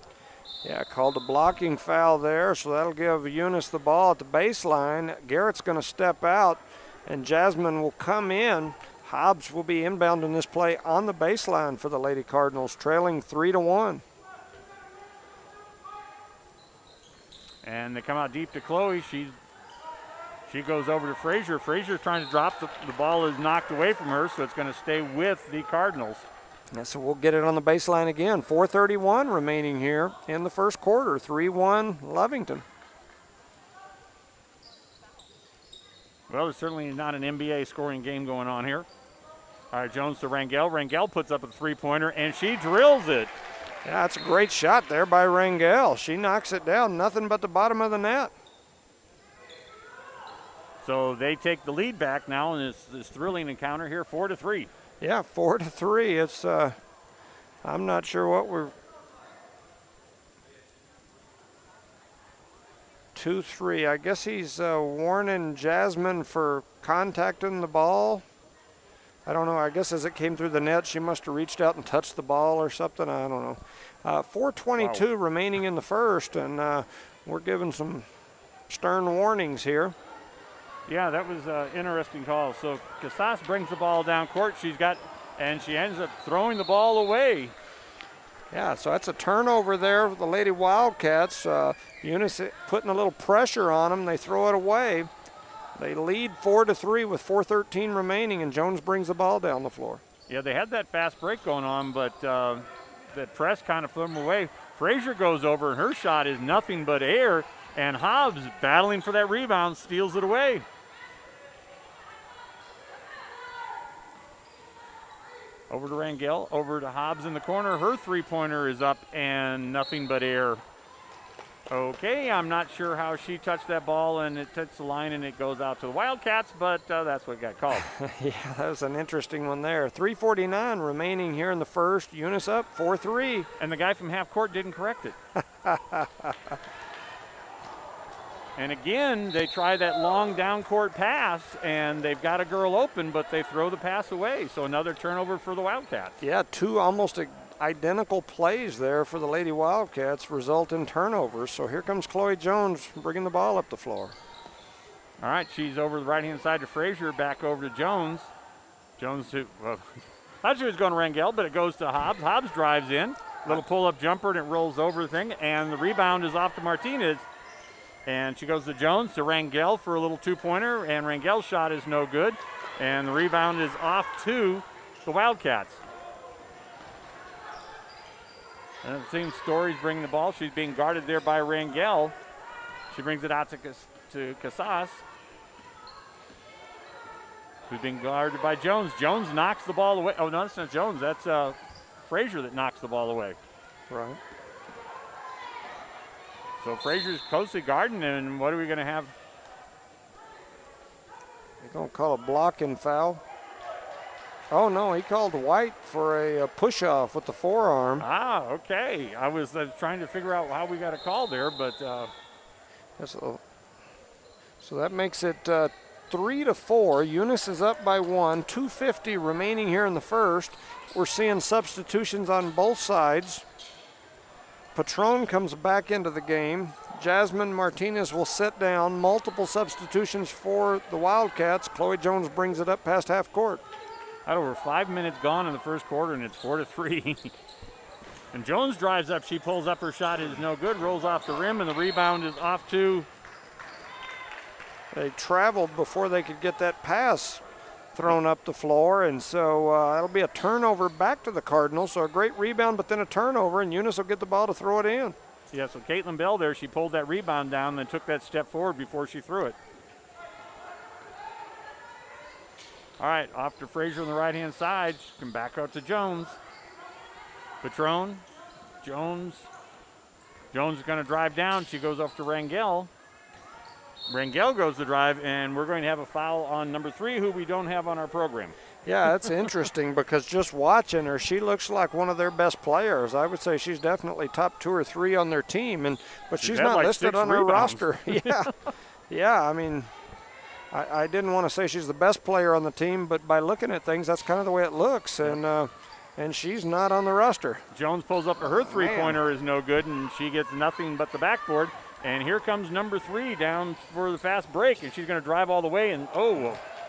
Yeah, called a blocking foul there, so that'll give Eunice the ball at the baseline. Garrett's going to step out, and Jasmine will come in. Hobbs will be inbound in this play on the baseline for the Lady Cardinals, trailing 3-1. And they come out deep to Chloe. She goes over to Frazier. Frazier's trying to drop. The ball is knocked away from her, so it's going to stay with the Cardinals. Yeah, so we'll get it on the baseline again. 4:31 remaining here in the first quarter. 3-1 Lovington. Well, there's certainly not an NBA scoring game going on here. All right, Jones to Rangel. Rangel puts up a three-pointer, and she drills it. Yeah, that's a great shot there by Rangel. She knocks it down, nothing but the bottom of the net. So they take the lead back now in this thrilling encounter here, 4-3. Yeah, 4-3. It's, I'm not sure what we're, 2-3. I guess he's warning Jasmine for contacting the ball. I don't know. I guess as it came through the net, she must have reached out and touched the ball or something. I don't know. 4:22 remaining in the first, and we're giving some stern warnings here. Yeah, that was an interesting call. So Casas brings the ball down court. She ends up throwing the ball away. Yeah, so that's a turnover there for the Lady Wildcats. Eunice putting a little pressure on them. They throw it away. They lead 4-3 with 4:13 remaining, and Jones brings the ball down the floor. Yeah, they had that fast break going on, but that press kind of threw them away. Frazier goes over, and her shot is nothing but air, and Hobbs, battling for that rebound, steals it away. Over to Rangel, over to Hobbs in the corner. Her three-pointer is up, and nothing but air. Okay, I'm not sure how she touched that ball, and it touched the line, and it goes out to the Wildcats, but that's what got called. Yeah, that was an interesting one there. 3:49 remaining here in the first. Eunice up 4-3. And the guy from half court didn't correct it. And again, they try that long down court pass, and they've got a girl open, but they throw the pass away. So another turnover for the Wildcats. Yeah, two almost identical plays there for the Lady Wildcats result in turnovers. So here comes Chloe Jones bringing the ball up the floor. All right, she's over the right-hand side to Frazier, back over to Jones. Jones thought she was going to Rangel, but it goes to Hobbs. Hobbs drives in. Little pull-up jumper, and it rolls over the thing. And the rebound is off to Martinez. And she goes to Jones, to Rangel for a little two-pointer. And Rangel's shot is no good. And the rebound is off to the Wildcats. And it seems Story's bringing the ball. She's being guarded there by Rangel. She brings it out to Casas, who's being guarded by Jones. Jones knocks the ball away. Oh, no, that's not Jones. That's Frazier that knocks the ball away. Right. So Frazier's closely guarding, and what are we going to have? They're going to call a blocking foul. Oh, no, he called White for a push-off with the forearm. Ah, okay. I was trying to figure out how we got a call there, but... So that makes it 3-4. Eunice is up by 1. 2:50 remaining here in the first. We're seeing substitutions on both sides. Patron comes back into the game. Jasmine Martinez will sit down. Multiple substitutions for the Wildcats. Chloe Jones brings it up past half court. Had over 5 minutes gone in the first quarter, and it's 4-3. And Jones drives up. She pulls up. Her shot is no good. Rolls off the rim, and the rebound is off to... They traveled before they could get that pass thrown up the floor, and so it'll be a turnover back to the Cardinals. So a great rebound, but then a turnover, and Eunice will get the ball to throw it in. Yeah, so Caitlin Bell there, she pulled that rebound down and then took that step forward before she threw it. All right, off to Frazier on the right-hand side. She can back out to Jones. Patron, Jones. Jones is going to drive down. She goes up to Rangel. Rangel goes to drive, and we're going to have a foul on number 3, who we don't have on our program. Yeah, that's interesting because just watching her, she looks like one of their best players. I would say she's definitely top 2 or 3 on their team, but she's not like listed 6 on her rebounds. roster. Yeah, I mean, I didn't want to say she's the best player on the team, but by looking at things, that's kind of the way it looks, and she's not on the roster. Jones pulls up her three-pointer is no good, and she gets nothing but the backboard. And here comes number 3 down for the fast break, and she's going to drive all the way. And,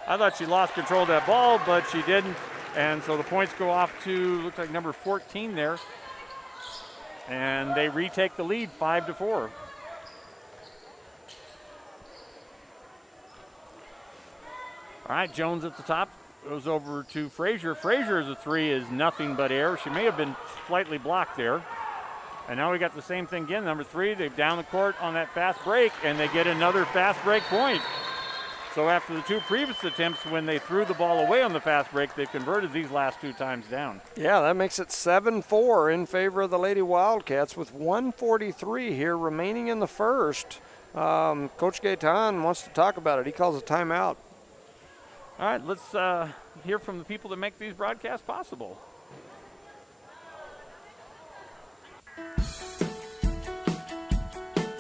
I thought she lost control of that ball, but she didn't. And so the points go off to, looks like number 14 there. And they retake the lead 5-4. All right, Jones at the top. Goes over to Frazier. Frazier's 3 is nothing but air. She may have been slightly blocked there. And now we got the same thing again. Number 3, they've down the court on that fast break, and they get another fast break point. So after the 2 previous attempts, when they threw the ball away on the fast break, they've converted these last 2 times down. Yeah, that makes it 7-4 in favor of the Lady Wildcats with 1:43 here remaining in the first. Coach Gaetan wants to talk about it. He calls a timeout. All right, let's hear from the people that make these broadcasts possible.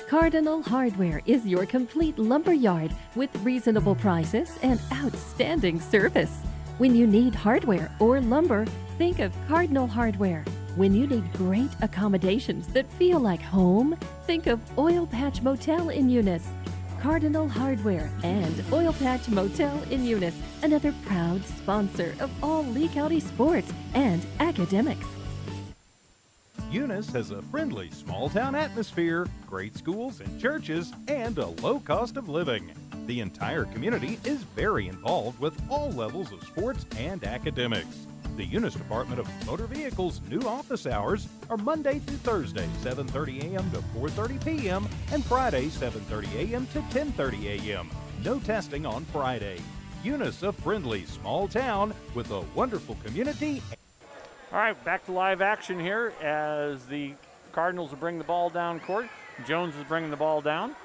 Cardinal Hardware is your complete lumber yard with reasonable prices and outstanding service. When you need hardware or lumber, think of Cardinal Hardware. When you need great accommodations that feel like home, think of Oil Patch Motel in Eunice. Cardinal Hardware and Oil Patch Motel in Eunice, another proud sponsor of all Lee County sports and academics. Eunice has a friendly small-town atmosphere, great schools and churches, and a low cost of living. The entire community is very involved with all levels of sports and academics. The Eunice Department of Motor Vehicles' new office hours are Monday through Thursday, 7:30 a.m. to 4:30 p.m., and Friday, 7:30 a.m. to 10:30 a.m. No testing on Friday. Eunice, a friendly small town with a wonderful community. All right, back to live action here as the Cardinals will bring the ball down court. Jones is bringing the ball down.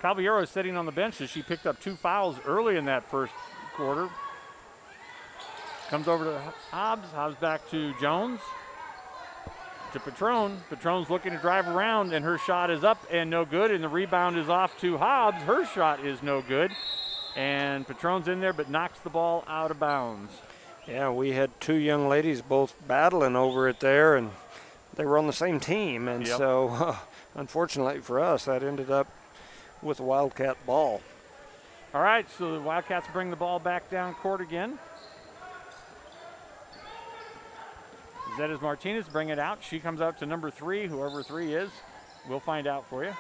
Caballero is sitting on the bench as she picked up 2 fouls early in that first quarter. Comes over to Hobbs. Hobbs back to Jones. To Patron. Patron's looking to drive around, and her shot is up and no good, and the rebound is off to Hobbs. Her shot is no good, and Patron's in there but knocks the ball out of bounds. Yeah, we had 2 young ladies both battling over it there, and they were on the same team. And so, unfortunately for us, that ended up with a Wildcat ball. All right, so the Wildcats bring the ball back down court again. that is Martinez. Bring it out. She comes out to number 3, whoever 3 is. We'll find out for you.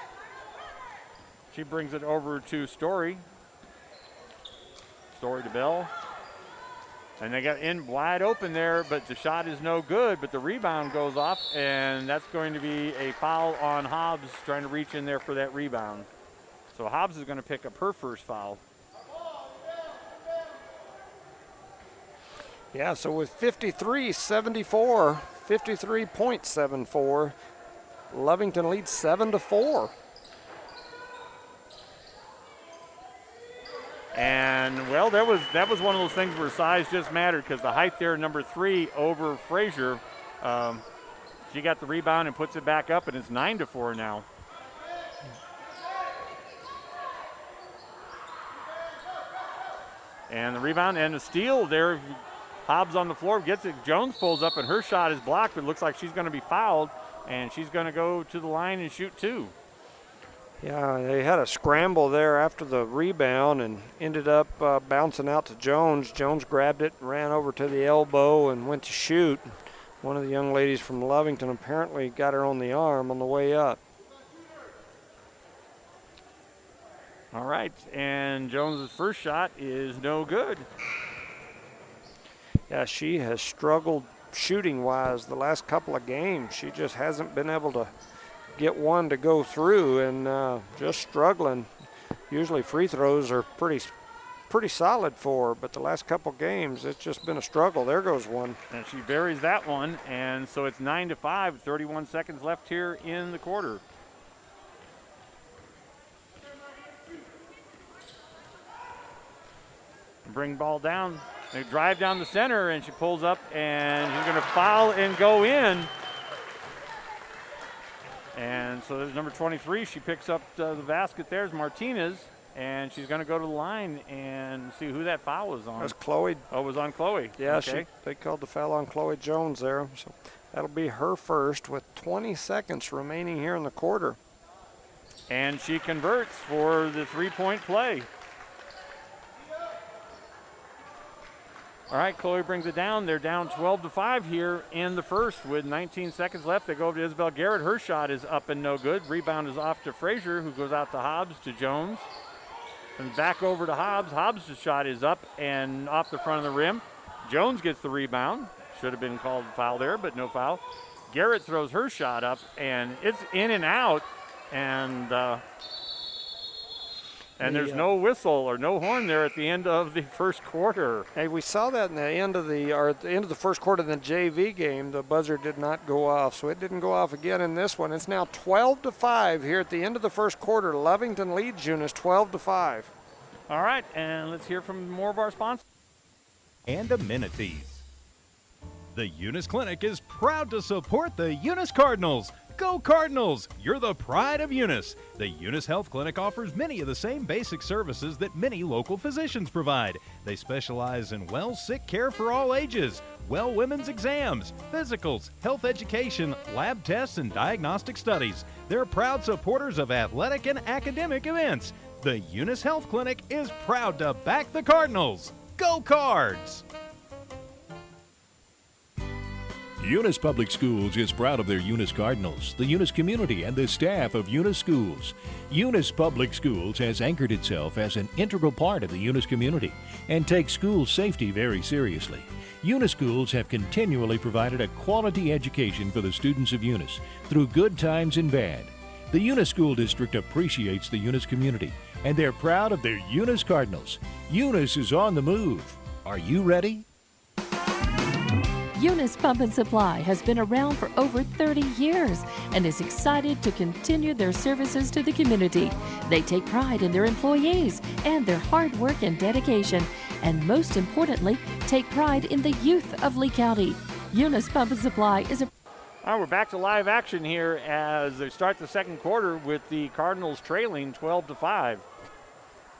She brings it over to Story. Story to Bell. And they got in wide open there, but the shot is no good, but the rebound goes off, and that's going to be a foul on Hobbs trying to reach in there for that rebound. So Hobbs is going to pick up her first foul. Yeah, so with 53-74, 53.74, Lovington leads 7-4. And, well, that was one of those things where size just mattered because the height there, number 3 over Frazier, she got the rebound and puts it back up, and it's 9-4 now. And the rebound and the steal there, Hobbs on the floor gets it. Jones pulls up, and her shot is blocked, but it looks like she's going to be fouled, and she's going to go to the line and shoot 2. Yeah, they had a scramble there after the rebound and ended up bouncing out to Jones. Jones grabbed it, ran over to the elbow, and went to shoot. One of the young ladies from Lovington apparently got her on the arm on the way up. All right, and Jones's first shot is no good. Yeah, she has struggled shooting-wise the last couple of games. She just hasn't been able to get one to go through, and just struggling. Usually free throws are pretty solid for her, but the last couple games it's just been a struggle. There goes one. And she buries that one, and so it's 9-5, 31 seconds left here in the quarter. Bring ball down. They drive down the center, and she pulls up, and she's going to foul and go in. And so there's number 23. She picks up the basket. There's Martinez, and she's going to go to the line and see who that foul was on. That's Chloe. Oh, it was on Chloe. Yeah, okay. They called the foul on Chloe Jones there. So that'll be her first with 20 seconds remaining here in the quarter. And she converts for the three-point play. All right, Chloe brings it down. They're down 12-5 here in the first with 19 seconds left. They go over to Isabel Garrett. Her shot is up and no good. Rebound is off to Frazier, who goes out to Hobbs, to Jones. And back over to Hobbs. Hobbs' shot is up and off the front of the rim. Jones gets the rebound. Should have been called foul there, but no foul. Garrett throws her shot up, and it's in and out. And there's no whistle or no horn there at the end of the first quarter. Hey, we saw that at the end of the first quarter of the JV game. The buzzer did not go off, so it didn't go off again in this one. It's now 12-5 here at the end of the first quarter. Lovington leads Eunice 12-5. All right, and let's hear from more of our sponsors. And amenities. The Eunice Clinic is proud to support the Eunice Cardinals. Go Cardinals! You're the pride of Eunice. The Eunice Health Clinic offers many of the same basic services that many local physicians provide. They specialize in sick care for all ages, women's exams, physicals, health education, lab tests, and diagnostic studies. They're proud supporters of athletic and academic events. The Eunice Health Clinic is proud to back the Cardinals. Go Cards! Eunice Public Schools is proud of their Eunice Cardinals, the Eunice community, and the staff of Eunice Schools. Eunice Public Schools has anchored itself as an integral part of the Eunice community and takes school safety very seriously. Eunice Schools have continually provided a quality education for the students of Eunice through good times and bad. The Eunice School District appreciates the Eunice community, and they're proud of their Eunice Cardinals. Eunice is on the move. Are you ready? Eunice Pump and Supply has been around for over 30 years and is excited to continue their services to the community. They take pride in their employees and their hard work and dedication, and most importantly, take pride in the youth of Lee County. Eunice Pump and Supply is a All right, we're back to live action here as they start the second quarter with the Cardinals trailing 12-5.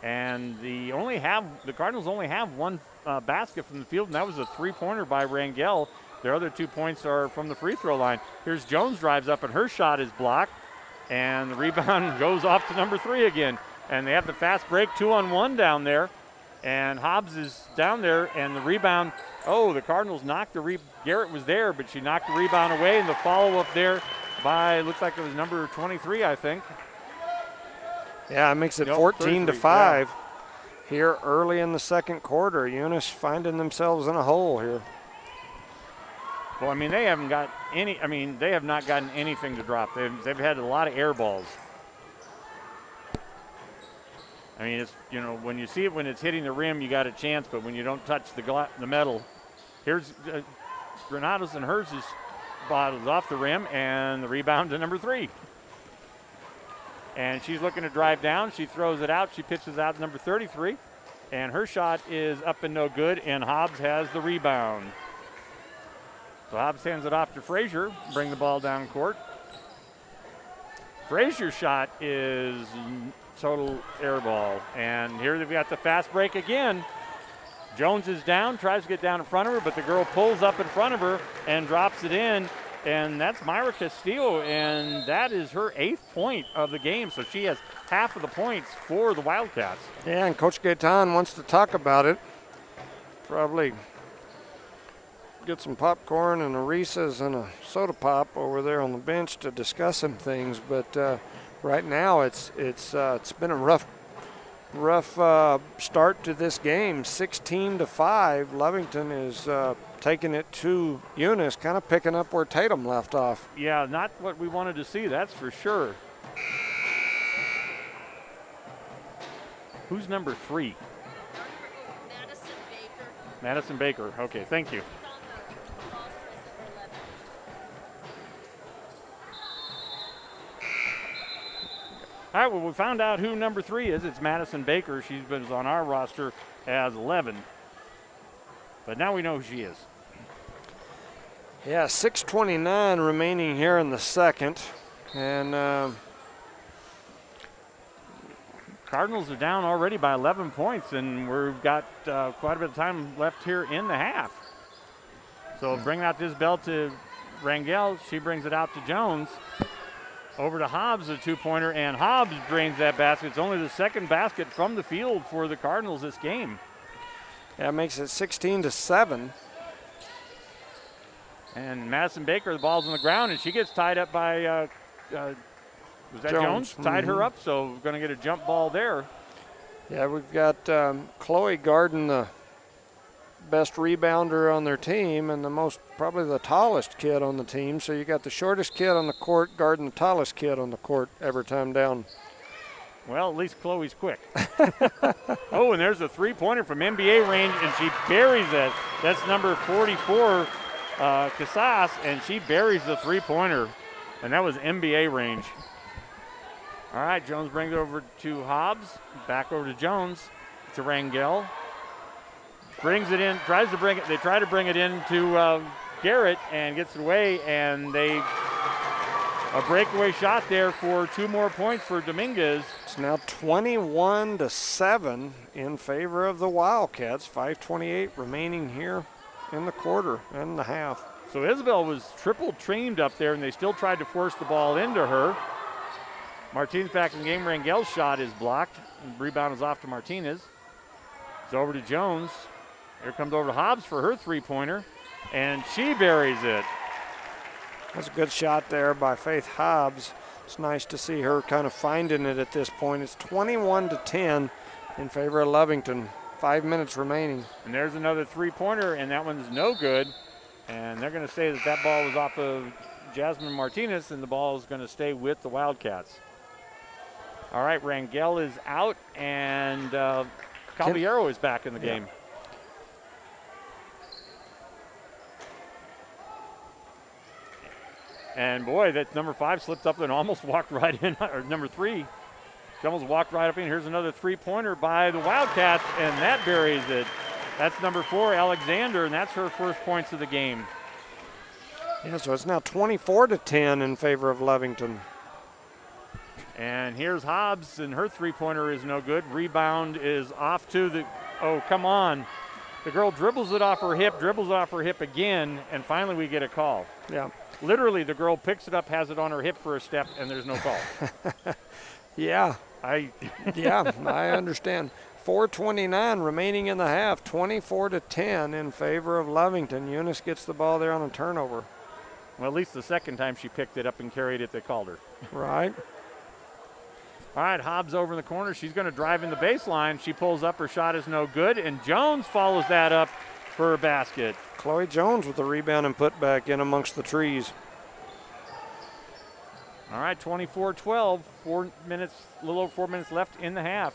And the Cardinals only have one basket from the field, and that was a three-pointer by Rangel. Their other 2 points are from the free throw line. Here's Jones drives up, and her shot is blocked, and the rebound goes off to number 3 again. And they have the fast break 2-on-1 down there, and Hobbs is down there, and the rebound Oh, the Cardinals knocked Garrett was there, but she knocked the rebound away, and the follow-up there by, looks like it was number 23, I think. Yeah, it makes it 14 to 5 here early in the second quarter. Eunice finding themselves in a hole here. Well, I mean, they haven't got any, they have not gotten anything to drop. They've had a lot of air balls. I mean, it's, when you see it when it's hitting the rim, you got a chance, but when you don't touch the metal. Here's Granados, and hers is bottles off the rim, and the rebound to number 3. And she's looking to drive down. She throws it out. She pitches out number 33, and her shot is up and no good, and Hobbs has the rebound. So Hobbs hands it off to Frazier, bring the ball down court. Frazier's shot is total air ball. And here they've got the fast break again. Jones is down, tries to get down in front of her, but the girl pulls up in front of her and drops it in. And that's Myra Castillo, and that is her 8th point of the game. So she has half of the points for the Wildcats. Yeah, and Coach Gaetan wants to talk about it. Probably get some popcorn and a Reese's and a soda pop over there on the bench to discuss some things. But right now it's been a rough start to this game. 16 to 5. Lovington is taking it to Eunice, kind of picking up where Tatum left off. Yeah, not what we wanted to see, that's for sure. Who's number 3? Madison Baker. Okay, thank you. All right, well, we found out who number 3 is. It's Madison Baker. She's been on our roster as 11. But now we know who she is. Yeah, 6:29 remaining here in the second. And Cardinals are down already by 11 points, and we've got quite a bit of time left here in the half. So bring out this bell to Rangel. She brings it out to Jones. Over to Hobbs, a 2-pointer, and Hobbs drains that basket. It's only the second basket from the field for the Cardinals this game. That makes it 16 to 7. And Madison Baker, the ball's on the ground, and she gets tied up by, was that Jones? Tied her up, so we're going to get a jump ball there. Yeah, we've got Chloe Garden, the best rebounder on their team, and probably the tallest kid on the team. So you got the shortest kid on the court guarding the tallest kid on the court every time down. Well, at least Chloe's quick. Oh, and there's a 3-pointer from NBA range, and she buries it. That's number 44, Casas, and she buries the 3-pointer, and that was NBA range. All right, Jones brings it over to Hobbs, back over to Jones, to Rangel. Brings it in, tries to bring it. They try to bring it in to Garrett and gets it away, and a breakaway shot there for 2 more points for Dominguez. It's now 21 to 7 in favor of the Wildcats. 5:28 remaining here in the quarter and the half. So Isabel was triple teamed up there, and they still tried to force the ball into her. Martinez back in the game. Rangel's shot is blocked. The rebound is off to Martinez. It's over to Jones. Here comes over to Hobbs for her 3-pointer, and she buries it. That's a good shot there by Faith Hobbs. It's nice to see her kind of finding it at this point. It's 21 to 10 in favor of Lovington. 5 minutes remaining. And there's another 3-pointer, and that one's no good. And they're going to say that ball was off of Jasmine Martinez, and the ball is going to stay with the Wildcats. All right, Rangel is out, and Caballero is back in the game. And boy, that number 5 slipped up and almost walked right in, or number 3. She almost walked right up in. Here's another 3-pointer by the Wildcats, and that buries it. That's number 4, Alexander, and that's her first points of the game. Yeah, so it's now 24 to 10 in favor of Lovington. And here's Hobbs, and her 3-pointer is no good. Rebound is off to the, oh, come on. The girl dribbles it off her hip again, and finally we get a call. Yeah. Literally, the girl picks it up, has it on her hip for a step, and there's no call. Yeah. I understand. 4:29 remaining in the half, 24-10 in favor of Lovington. Eunice gets the ball there on a turnover. Well, at least the second time she picked it up and carried it, they called her. Right. All right, Hobbs over in the corner. She's going to drive in the baseline. She pulls up. Her shot is no good, and Jones follows that up for a basket. Chloe Jones with the rebound and put back in amongst the trees. All right, 24-12, a little over 4 minutes left in the half.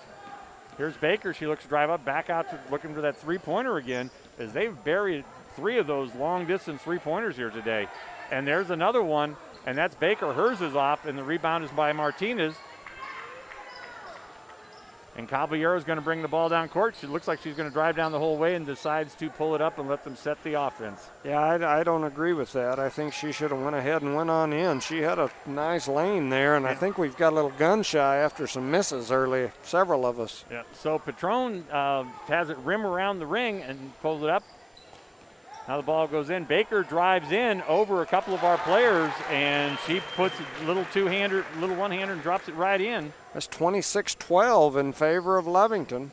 Here's Baker. She looks to drive up, back out to looking for that three-pointer again, as they've buried 3 of those long-distance three-pointers here today. And there's another one, and that's Baker. Hers is off, and the rebound is by Martinez. And Caballero's going to bring the ball down court. She looks like she's going to drive down the whole way and decides to pull it up and let them set the offense. Yeah, I don't agree with that. I think she should have went ahead and went on in. She had a nice lane there, and I think we've got a little gun shy after some misses early, several of us. Yeah. So Patron has it rim around the ring and pulls it up. Now the ball goes in. Baker drives in over a couple of our players, and she puts a little one-hander and drops it right in. That's 26-12 in favor of Lovington.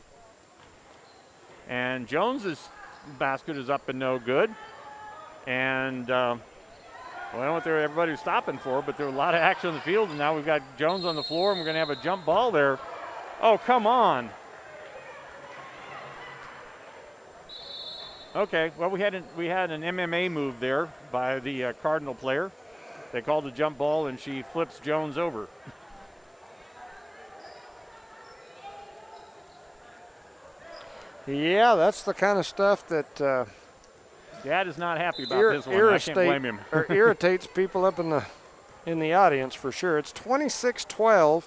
And Jones's basket is up and no good. And well, I don't know what everybody was stopping for, but there was a lot of action on the field, and now we've got Jones on the floor, and we're going to have a jump ball there. Oh, come on. Okay, well, we had an MMA move there by the Cardinal player. They called a jump ball, and she flips Jones over. Yeah, that's the kind of stuff that Dad is not happy about this one. I can't blame him. Or irritates people up in the audience for sure. It's 26-12.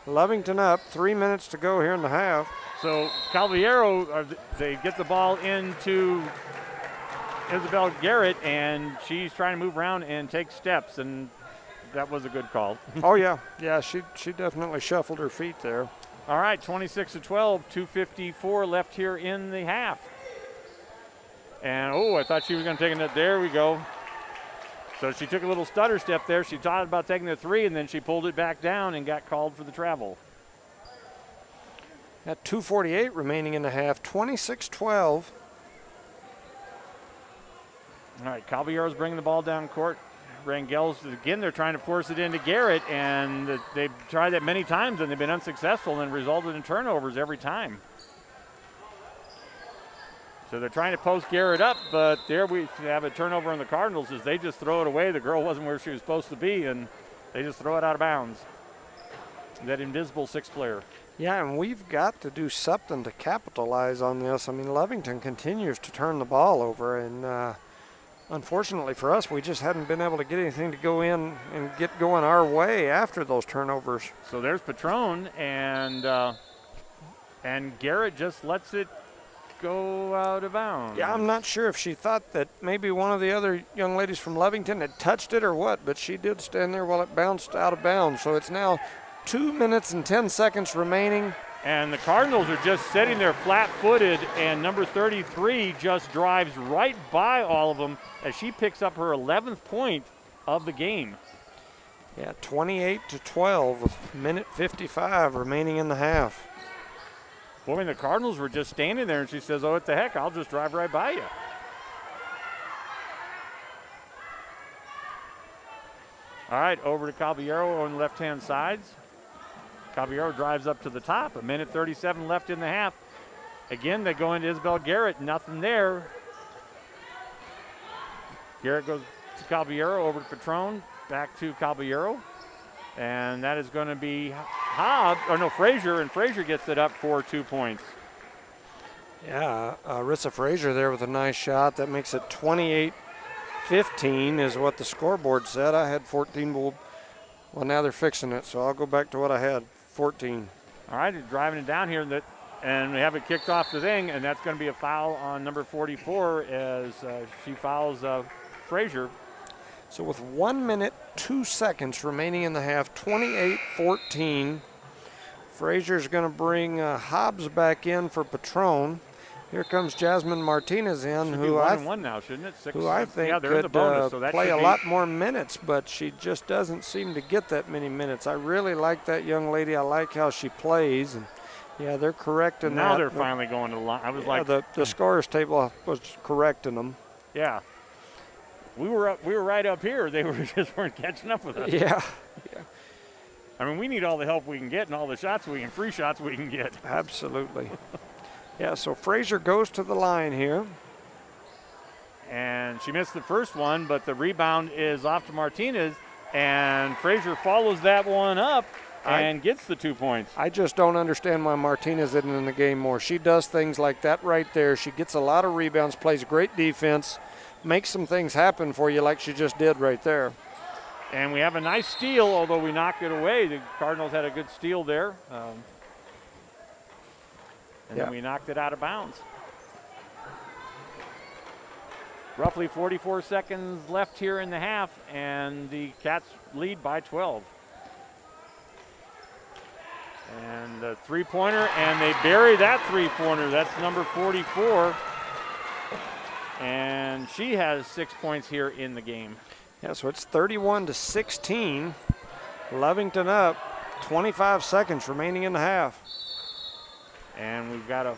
Lovington up, 3 minutes to go here in the half. So Caballero, they get the ball into Isabel Garrett, and she's trying to move around and take steps, and that was a good call. Oh, yeah. Yeah, she definitely shuffled her feet there. All right, 26-12, 2:54 left here in the half. And, I thought she was going to take it. There we go. So she took a little stutter step there. She thought about taking the three, and then she pulled it back down and got called for the travel. At 2:48 remaining in the half, 26-12. All right, Caballero's bringing the ball down court. Rangel's, again, they're trying to force it into Garrett, and they've tried that many times, and they've been unsuccessful and resulted in turnovers every time. So they're trying to post Garrett up, but there we have a turnover on the Cardinals as they just throw it away. The girl wasn't where she was supposed to be, and they just throw it out of bounds. That invisible sixth player. Yeah, and we've got to do something to capitalize on this. I mean, Lovington continues to turn the ball over, and unfortunately for us, we just hadn't been able to get anything to go in and get going our way after those turnovers. So there's Patron, and Garrett just lets it go out of bounds. Yeah, I'm not sure if she thought that maybe one of the other young ladies from Lovington had touched it or what, but she did stand there while it bounced out of bounds. So it's now 2 minutes and 10 seconds remaining. And the Cardinals are just sitting there flat-footed, and number 33 just drives right by all of them as she picks up her 11th point of the game. Yeah, 28-12 with minute 55 remaining in the half. Boy, I mean, the Cardinals were just standing there, and she says, what the heck, I'll just drive right by you. All right, over to Caballero on the left-hand sides. Caballero drives up to the top. A minute 37 left in the half. Again, they go into Isabel Garrett. Nothing there. Garrett goes to Caballero, over to Patron, back to Caballero. And that is going to be Frazier, and Frazier gets it up for 2 points. Yeah, Rissa Frazier there with a nice shot. That makes it 28-15 is what the scoreboard said. I had 14, well, now they're fixing it, so I'll go back to what I had, 14. All right, driving it down here, and we have it kicked off the thing, and that's going to be a foul on number 44 as she fouls Frazier. So with 1 minute, 2 seconds remaining in the half, 28-14. Frazier's going to bring Hobbs back in for Patron. Here comes Jasmine Martinez in, who I think could play a lot more minutes, but she just doesn't seem to get that many minutes. I really like that young lady. I like how she plays, and Yeah, they're correcting Now that. they're finally going to the line. I was like, the scores table was correcting them. yeah. We were right up here. They just weren't catching up with us. Yeah. I mean, we need all the help we can get and all the free shots we can get. Absolutely. Yeah, so Frazier goes to the line here. And she missed the first one, but the rebound is off to Martinez, and Frazier follows that one up and gets the 2 points. I just don't understand why Martinez isn't in the game more. She does things like that right there. She gets a lot of rebounds, plays great defense, makes some things happen for you like she just did right there. And we have a nice steal, although we knocked it away. The Cardinals had a good steal there. Then we knocked it out of bounds. Roughly 44 seconds left here in the half, and the Cats lead by 12. And the three-pointer, and they bury that three-pointer. That's number 44. And she has 6 points here in the game. Yeah, so it's 31-16. Lovington up. 25 seconds remaining in the half. And we've got a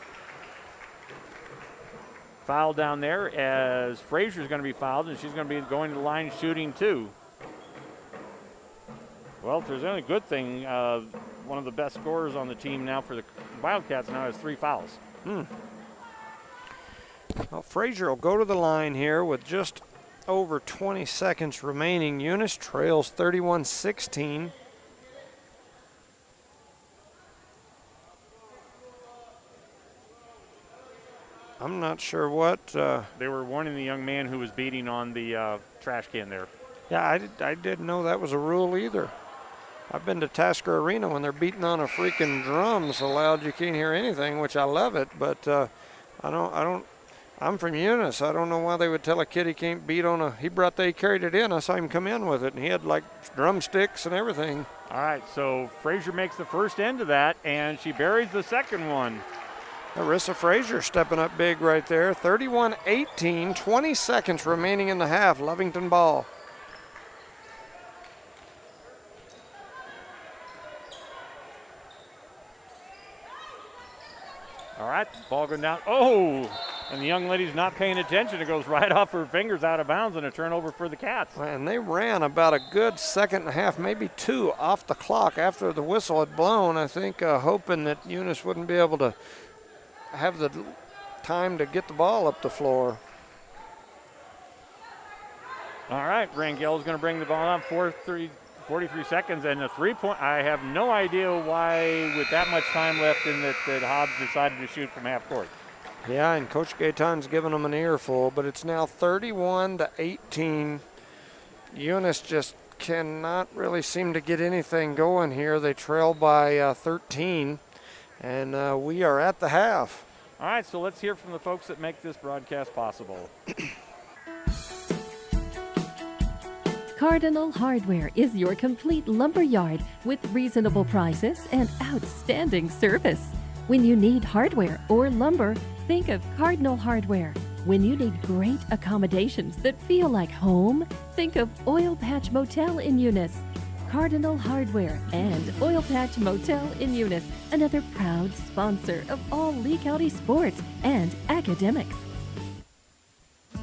foul down there as Frazier's going to be fouled, and she's going to be going to the line shooting too. Well, if there's any good thing, one of the best scorers on the team now for the Wildcats now has 3 fouls. Well, Frazier will go to the line here with just over 20 seconds remaining. Eunice trails 31-16. I'm not sure what. They were warning the young man who was beating on the trash can there. Yeah, I didn't know that was a rule either. I've been to Tasker Arena when they're beating on a freaking drum so loud you can't hear anything, which I love it. But I'm from Eunice. I don't know why they would tell a kid he can't beat on a. He carried it in. I saw him come in with it, and he had like drumsticks and everything. All right, so Frazier makes the first end of that, and she buries the second one. Marissa Frazier stepping up big right there. 31-18, 20 seconds remaining in the half. Lovington ball. All right, ball going down. Oh, and the young lady's not paying attention. It goes right off her fingers out of bounds, and a turnover for the Cats. And they ran about a good second and a half, maybe 2 off the clock after the whistle had blown, I think, hoping that Eunice wouldn't be able to have the time to get the ball up the floor. All right, Rangel's going to bring the ball up 43 seconds, and a three-point. I have no idea why, with that much time left, in that Hobbs decided to shoot from half court. Yeah, and Coach Gaetan's giving them an earful, but it's now 31-18. Eunice just cannot really seem to get anything going here. They trail by 13. And we are at the half. All right, so let's hear from the folks that make this broadcast possible. Cardinal Hardware is your complete lumber yard with reasonable prices and outstanding service. When you need hardware or lumber, think of Cardinal Hardware. When you need great accommodations that feel like home, think of Oil Patch Motel in Eunice. Cardinal Hardware and Oil Patch Motel in Eunice, another proud sponsor of all Lee County sports and academics.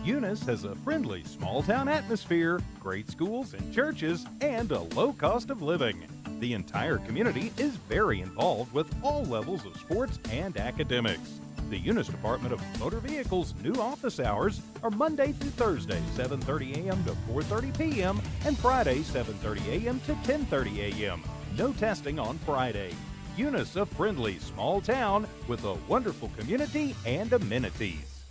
Eunice has a friendly small-town atmosphere, great schools and churches, and a low cost of living. The entire community is very involved with all levels of sports and academics. The Eunice Department of Motor Vehicles' new office hours are Monday through Thursday, 7:30 a.m. to 4:30 p.m., and Friday, 7:30 a.m. to 10:30 a.m. No testing on Friday. Eunice, a friendly small town with a wonderful community and amenities.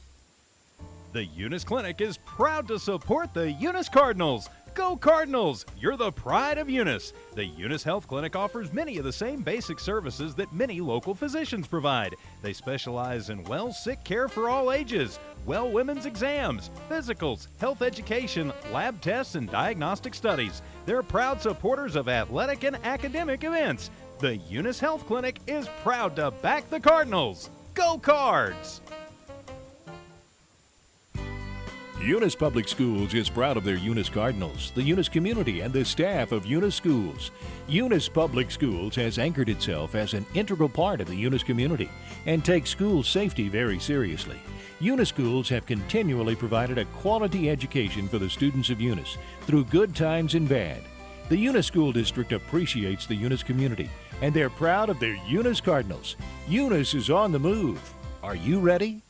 The Eunice Clinic is proud to support the Eunice Cardinals. Go Cardinals! You're the pride of Eunice. The Eunice Health Clinic offers many of the same basic services that many local physicians provide. They specialize in sick care for all ages, women's exams, physicals, health education, lab tests, and diagnostic studies. They're proud supporters of athletic and academic events. The Eunice Health Clinic is proud to back the Cardinals. Go Cards! Eunice Public Schools is proud of their Eunice Cardinals, the Eunice community, and the staff of Eunice Schools. Eunice Public Schools has anchored itself as an integral part of the Eunice community and takes school safety very seriously. Eunice Schools have continually provided a quality education for the students of Eunice through good times and bad. The Eunice School District appreciates the Eunice community, and they're proud of their Eunice Cardinals. Eunice is on the move. Are you ready?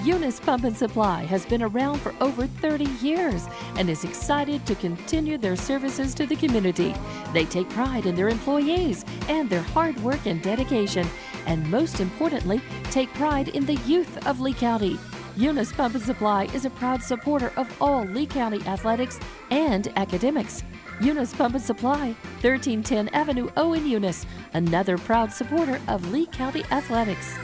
Eunice Pump and Supply has been around for over 30 years and is excited to continue their services to the community. They take pride in their employees and their hard work and dedication, and most importantly, take pride in the youth of Lee County. Eunice Pump and Supply is a proud supporter of all Lee County athletics and academics. Eunice Pump and Supply, 1310 Avenue O in Eunice, another proud supporter of Lee County athletics.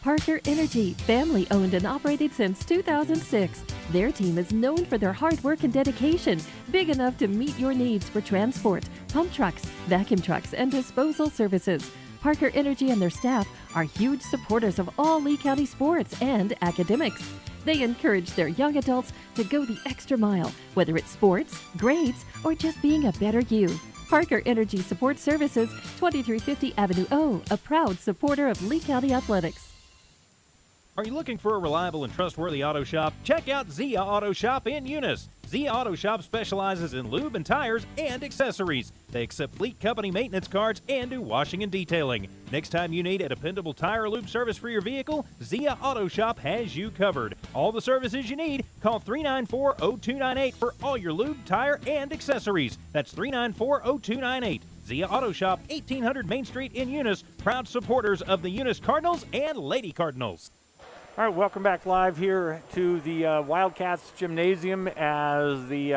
Parker Energy, family owned and operated since 2006. Their team is known for their hard work and dedication, big enough to meet your needs for transport, pump trucks, vacuum trucks, and disposal services. Parker Energy and their staff are huge supporters of all Lee County sports and academics. They encourage their young adults to go the extra mile, whether it's sports, grades, or just being a better you. Parker Energy Support Services, 2350 Avenue O, a proud supporter of Lee County athletics. Are you looking for a reliable and trustworthy auto shop? Check out Zia Auto Shop in Eunice. Zia Auto Shop specializes in lube and tires and accessories. They accept fleet company maintenance cards and do washing and detailing. Next time you need a dependable tire or lube service for your vehicle, Zia Auto Shop has you covered. All the services you need, call 394-0298 for all your lube, tire, and accessories. That's 394-0298. Zia Auto Shop, 1800 Main Street in Eunice, proud supporters of the Eunice Cardinals and Lady Cardinals. All right, welcome back live here to the Wildcats Gymnasium as the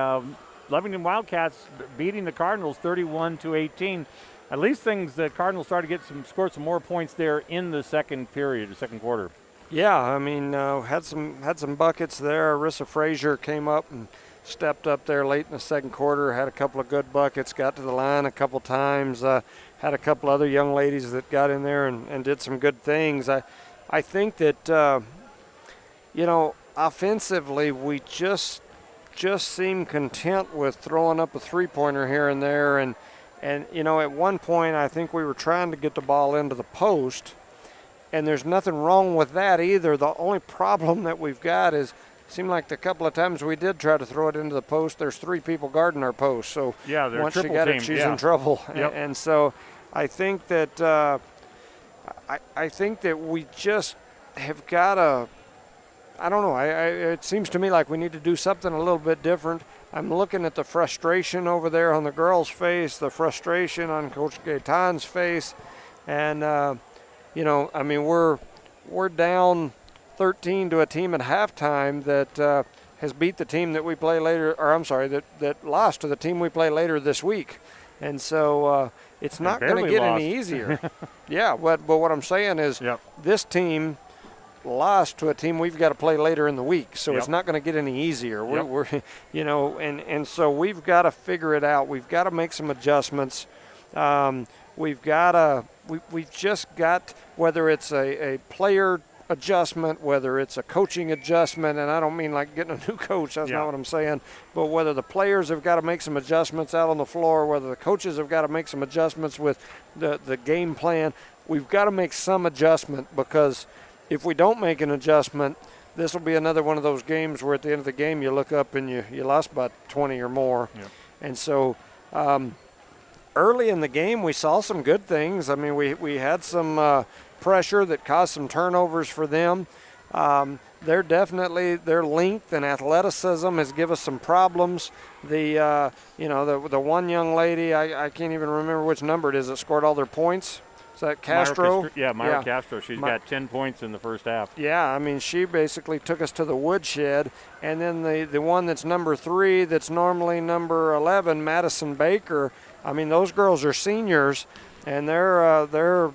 Lovington Wildcats beating the Cardinals 31-18. At least the Cardinals started to score some more points there in the second period, the second quarter. Yeah, I mean, had some buckets there. Arissa Frazier came up and stepped up there late in the second quarter, had a couple of good buckets, got to the line a couple times, had a couple other young ladies that got in there and did some good things. I think that, offensively we just seem content with throwing up a three-pointer here and there. And at one point I think we were trying to get the ball into the post, and there's nothing wrong with that either. The only problem that we've got is it seemed like the couple of times we did try to throw it into the post, there's three people guarding our post. So yeah, once she got it, she's in trouble. Yep. And so I think that I think that we just have got to, I don't know, it seems to me like we need to do something a little bit different. I'm looking at the frustration over there on the girls' face, the frustration on Coach Gaetan's face. And, we're down 13 to a team at halftime that has beat the team that we play later, or I'm sorry, that lost to the team we play later this week. And so it's not going to get any easier. Yeah, but what I'm saying is This team lost to a team we've got to play later in the week, so it's not going to get any easier. We're and so we've got to figure it out. We've got to make some adjustments. We've just got, whether it's a player adjustment, whether it's a coaching adjustment, and I don't mean like getting a new coach, that's not what I'm saying, but whether the players have got to make some adjustments out on the floor, whether the coaches have got to make some adjustments with the game plan, we've got to make some adjustment, because if we don't make an adjustment, this will be another one of those games where at the end of the game you look up and you lost by 20 or more. And so early in the game we saw some good things. I mean, we had some pressure that caused some turnovers for them. Their length and athleticism has given us some problems. The one young lady, I can't even remember which number it is, that scored all their points. Is that Castro? Myra Castro. She's got 10 points in the first half. Yeah, I mean, she basically took us to the woodshed. And then the one that's number 3, that's normally number 11, Madison Baker. I mean, those girls are seniors, and they're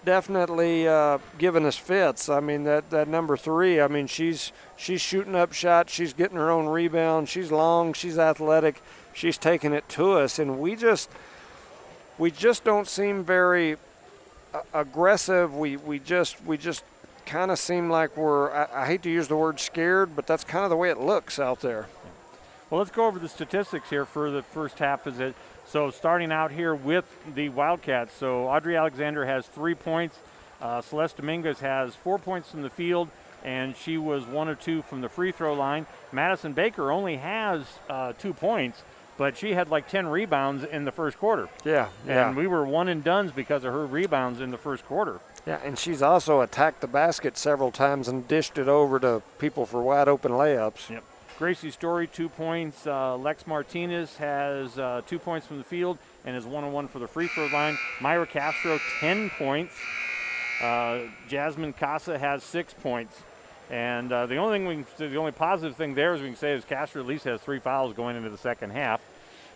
definitely giving us fits. I mean, that number 3, I mean, she's shooting up shots. She's getting her own rebound. She's long. She's athletic. She's taking it to us. And we just don't seem very aggressive. We just kind of seem like I hate to use the word scared, but that's kind of the way it looks out there. Well, let's go over the statistics here for the first half. So starting out here with the Wildcats. So Audrey Alexander has 3 points. Celeste Dominguez has 4 points from the field, and she was 1 of 2 from the free throw line. Madison Baker only has 2 points, but she had like 10 rebounds in the first quarter. Yeah. And we were one and dones because of her rebounds in the first quarter. Yeah, and she's also attacked the basket several times and dished it over to people for wide open layups. Yep. Gracie Story, 2 points. Lex Martinez has 2 points from the field and is 1 of 1 for the free throw line. Myra Castro, 10 points. Jasmine Casa has 6 points. And the only positive thing there is we can say is Castro at least has 3 fouls going into the second half.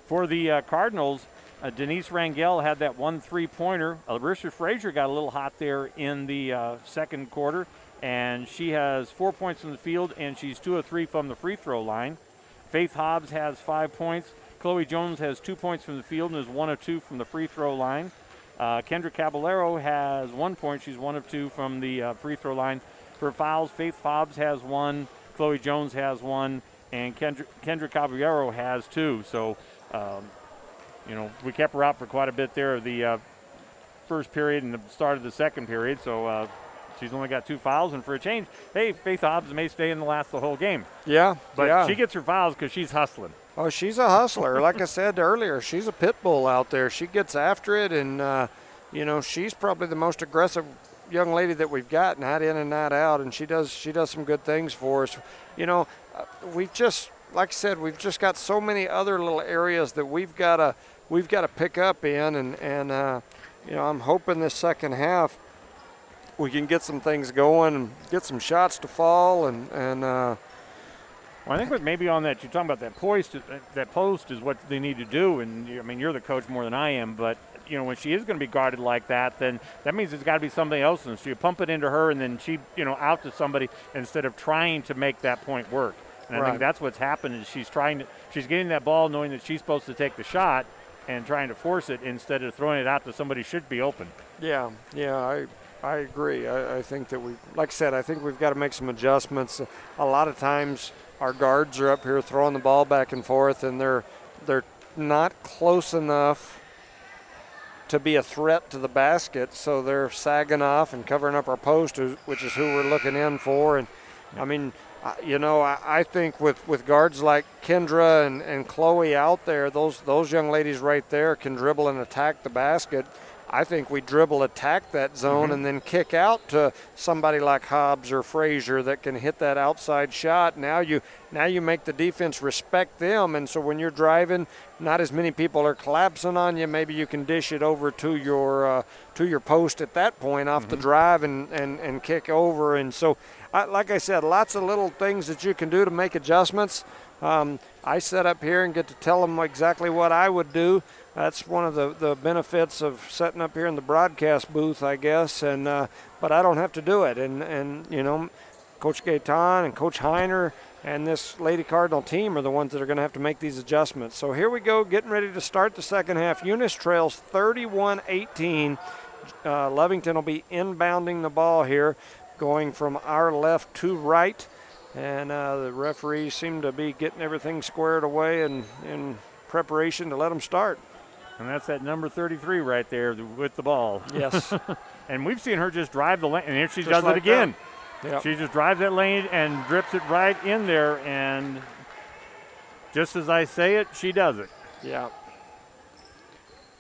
For the Cardinals, Denise Rangel had that 1 3-pointer. Arisha Frazier got a little hot there in the second quarter, and she has 4 points from the field, and she's 2 of 3 from the free throw line. Faith Hobbs has 5 points. Chloe Jones has 2 points from the field and is 1 of 2 from the free throw line. Kendra Caballero has 1 point. She's 1 of 2 from the free throw line. For fouls, Faith Hobbs has 1, Chloe Jones has 1, and Kendra Caballero has 2. So, we kept her out for quite a bit there the first period and the start of the second period. So she's only got 2 fouls. And for a change, hey, Faith Hobbs may stay in the whole game. Yeah. But she gets her fouls because she's hustling. Oh, she's a hustler. Like I said earlier, she's a pit bull out there. She gets after it, and, she's probably the most aggressive young lady that we've got, night in and night out, and she does some good things for us. We've just, like I said, we've just got so many other little areas that we've got to pick up in, and I'm hoping this second half we can get some things going and get some shots to fall, and well, I think maybe on that, you're talking about that post is what they need to do, and you're the coach more than I am, but when she is going to be guarded like that, then that means there's got to be something else, and so you pump it into her, and then she, out to somebody instead of trying to make that point work. And I think that's what's happened is she's getting that ball knowing that she's supposed to take the shot and trying to force it instead of throwing it out to somebody who should be open. Yeah, I agree. I think that like I said, I think we've got to make some adjustments. A lot of times our guards are up here throwing the ball back and forth, and they're not close enough to be a threat to the basket, so they're sagging off and covering up our post, which is who we're looking in for. And I think with guards like Kendra and Chloe out there, those young ladies right there can dribble and attack the basket. I think we dribble, attack that zone, and then kick out to somebody like Hobbs or Frazier that can hit that outside shot. Now you make the defense respect them, and so when you're driving, not as many people are collapsing on you. Maybe you can dish it over to your post at that point off the drive and kick over. And so, like I said, lots of little things that you can do to make adjustments. I sit up here and get to tell them exactly what I would do. That's one of the benefits of sitting up here in the broadcast booth, I guess. And but I don't have to do it. And Coach Gaetan and Coach Heiner and this Lady Cardinal team are the ones that are going to have to make these adjustments. So here we go, getting ready to start the second half. Eunice trails 31-18. Lovington will be inbounding the ball here, going from our left to right. And the referees seem to be getting everything squared away and in preparation to let them start. And that's that number 33 right there with the ball. Yes. And we've seen her just drive the lane, and here she Just does like it again. Yep. She just drives that lane and drips it right in there, and just as I say it, she does it. Yeah.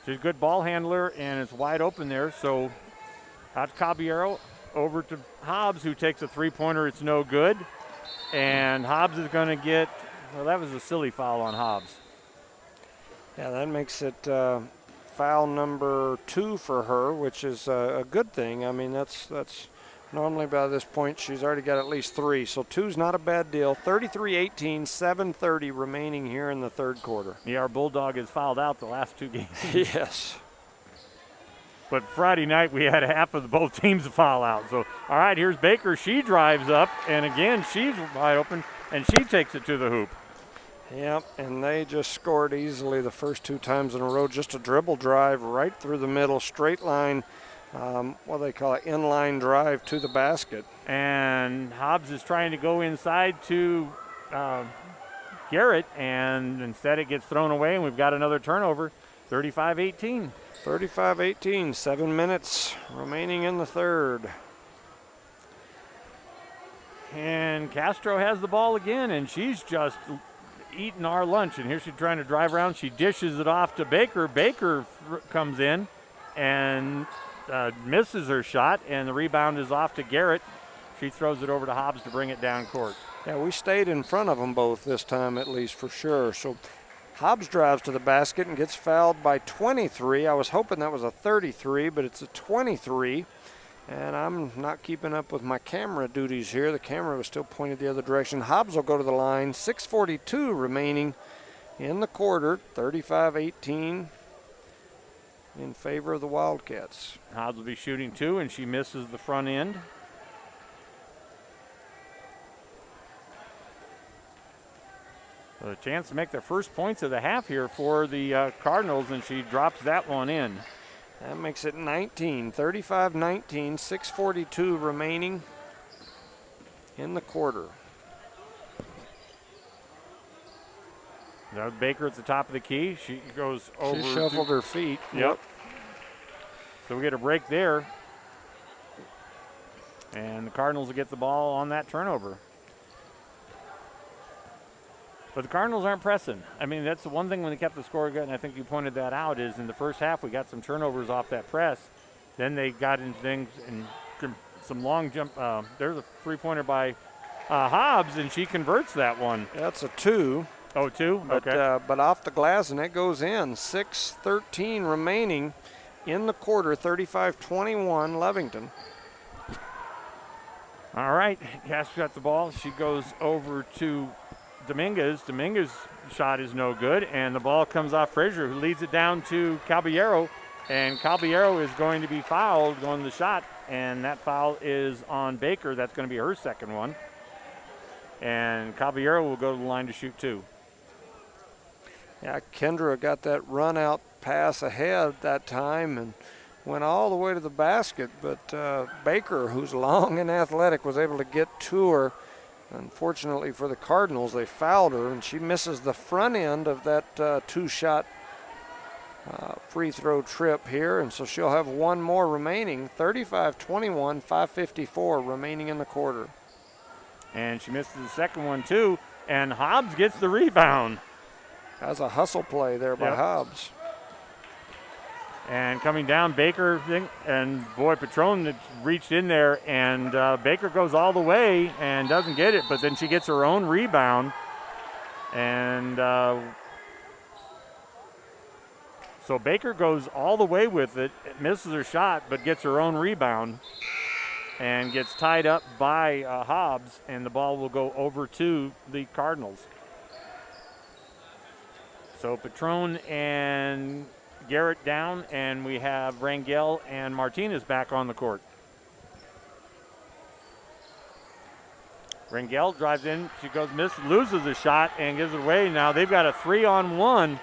She's a good ball handler, and it's wide open there. So out to Caballero, over to Hobbs, who takes a three-pointer. It's no good. And Hobbs is going to get, well, that was a silly foul on Hobbs. Yeah, that makes it foul number 2 for her, which is a good thing. I mean, that's normally by this point she's already got at least 3. So 2's not a bad deal. 33-18, 7:30 remaining here in the third quarter. Yeah, our Bulldog has fouled out the last 2 games. Yes. But Friday night we had half of both teams to foul out. So, all right, here's Baker. She drives up, and again, she's wide open, and she takes it to the hoop. Yep, and they just scored easily the first 2 times in a row. Just a dribble drive right through the middle, straight line what they call it, inline drive to the basket. And Hobbs is trying to go inside to Garrett, and instead it gets thrown away, and we've got another turnover, 35-18. 35-18, 7 minutes remaining in the third. And Castro has the ball again, and she's just eating our lunch. And here she's trying to drive around. She dishes it off to Baker. Baker comes in and misses her shot, and the rebound is off to Garrett. She throws it over to Hobbs to bring it down court. Yeah, we stayed in front of them both this time, at least for sure. So Hobbs drives to the basket and gets fouled by 23. I was hoping that was a 33, but it's a 23. And I'm not keeping up with my camera duties here. The camera was still pointed the other direction. Hobbs will go to the line. 6:42 remaining in the quarter. 35-18 in favor of the Wildcats. Hobbs will be shooting two, and she misses the front end. So a chance to make their first points of the half here for the Cardinals, and she drops that one in. That makes it 19, 35-19, 6:42 remaining in the quarter. Now Baker at the top of the key. She goes over. She shuffled her feet. Yep. So we get a break there. And the Cardinals will get the ball on that turnover. But the Cardinals aren't pressing. I mean, that's the one thing when they kept the score good, and I think you pointed that out, is in the first half we got some turnovers off that press. Then they got into things and some long jump. There's a three-pointer by Hobbs, and she converts that one. That's a 2. Oh, 2? But, Okay. but off the glass, and it goes in. 6:13 remaining in the quarter, 35-21 Lovington. All right, Cass got the ball. She goes over to Dominguez. Dominguez's shot is no good, and the ball comes off Frazier, who leads it down to Caballero, and Caballero is going to be fouled on the shot, and that foul is on Baker. That's going to be her second one, and Caballero will go to the line to shoot two. Yeah, Kendra got that run out pass ahead that time and went all the way to the basket, but Baker, who's long and athletic, was able to get to her. Unfortunately for the Cardinals, they fouled her, and she misses the front end of that two-shot free throw trip here, and so she'll have one more remaining. 35-21, 5:54 remaining in the quarter. And she misses the second one too, and Hobbs gets the rebound. That's a hustle play there by Hobbs. And coming down, Baker, and boy, Patron reached in there, and Baker goes all the way and doesn't get it, but then she gets her own rebound. And so Baker goes all the way with it, misses her shot, but gets her own rebound and gets tied up by Hobbs, and the ball will go over to the Cardinals. So Patron and Garrett down, and we have Rangel and Martinez back on the court. Rangel drives in, she goes loses a shot and gives it away. Now they've got a 3-on-1,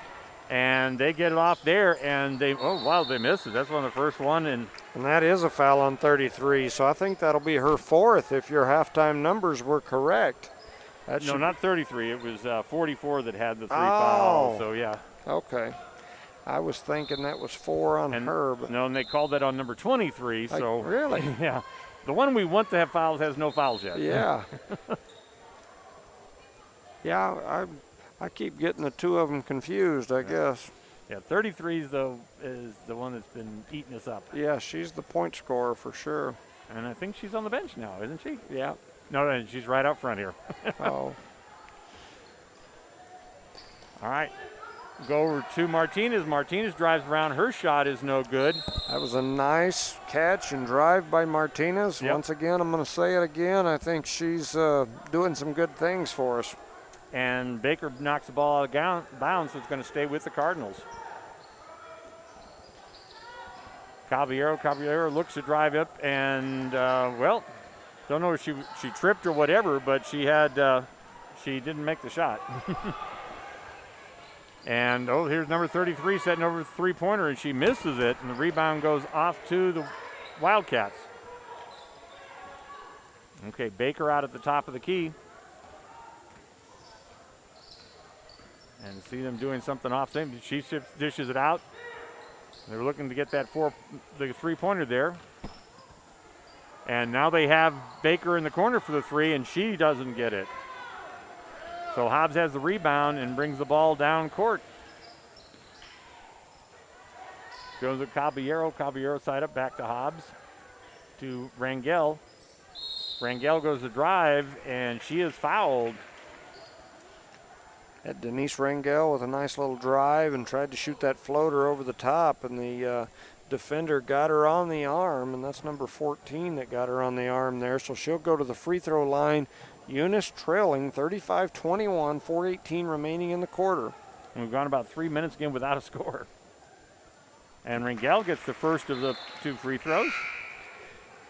and they get it off there, and they miss it. That's one of the first one, and that is a foul on 33, so I think that'll be her fourth if your halftime numbers were correct. No, not 33. It was 44 that had the three fouls, so yeah. Okay. I was thinking that was 4 on her. But no, and they called that on number 23. So really? Yeah. The one we want to have fouls has no fouls yet. Yeah. Yeah, I keep getting the two of them confused, I guess. Yeah, 33 is the one that's been eating us up. Yeah, she's the point scorer for sure. And I think she's on the bench now, isn't she? Yeah. No, she's right out front here. Oh. All right. Go over to Martinez. Martinez drives around. Her shot is no good. That was a nice catch and drive by Martinez. Yep. Once again, I'm going to say it again. I think she's doing some good things for us. And Baker knocks the ball out of bounds, so it's going to stay with the Cardinals. Caballero looks to drive up, and, don't know if she tripped or whatever, but she didn't make the shot. And, here's number 33 setting over the three-pointer, and she misses it, and the rebound goes off to the Wildcats. Okay, Baker out at the top of the key. And see them doing something off them. She dishes it out. They're looking to get the 3-pointer there. And now they have Baker in the corner for the 3, and she doesn't get it. So Hobbs has the rebound and brings the ball down court. Goes to Caballero. Caballero side up, back to Hobbs. To Rangel. Rangel goes to drive, and she is fouled. Had Denise Rangel with a nice little drive and tried to shoot that floater over the top, and the defender got her on the arm, and that's number 14 that got her on the arm there. So she'll go to the free throw line. Eunice trailing 35-21, 4:18 remaining in the quarter. And we've gone about 3 minutes again without a score. And Rangel gets the first of the 2 free throws.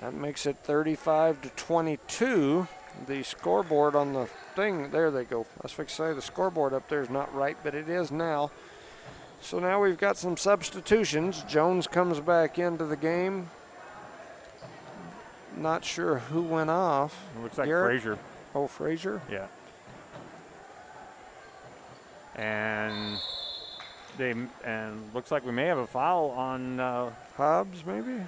That makes it 35-22. The scoreboard on the thing, there they go. I was fixing to say the scoreboard up there is not right, but it is now. So now we've got some substitutions. Jones comes back into the game. Not sure who went off. It looks like Garrett? Frazier. Oh, Frazier? Yeah. And looks like we may have a foul on Hobbs, maybe?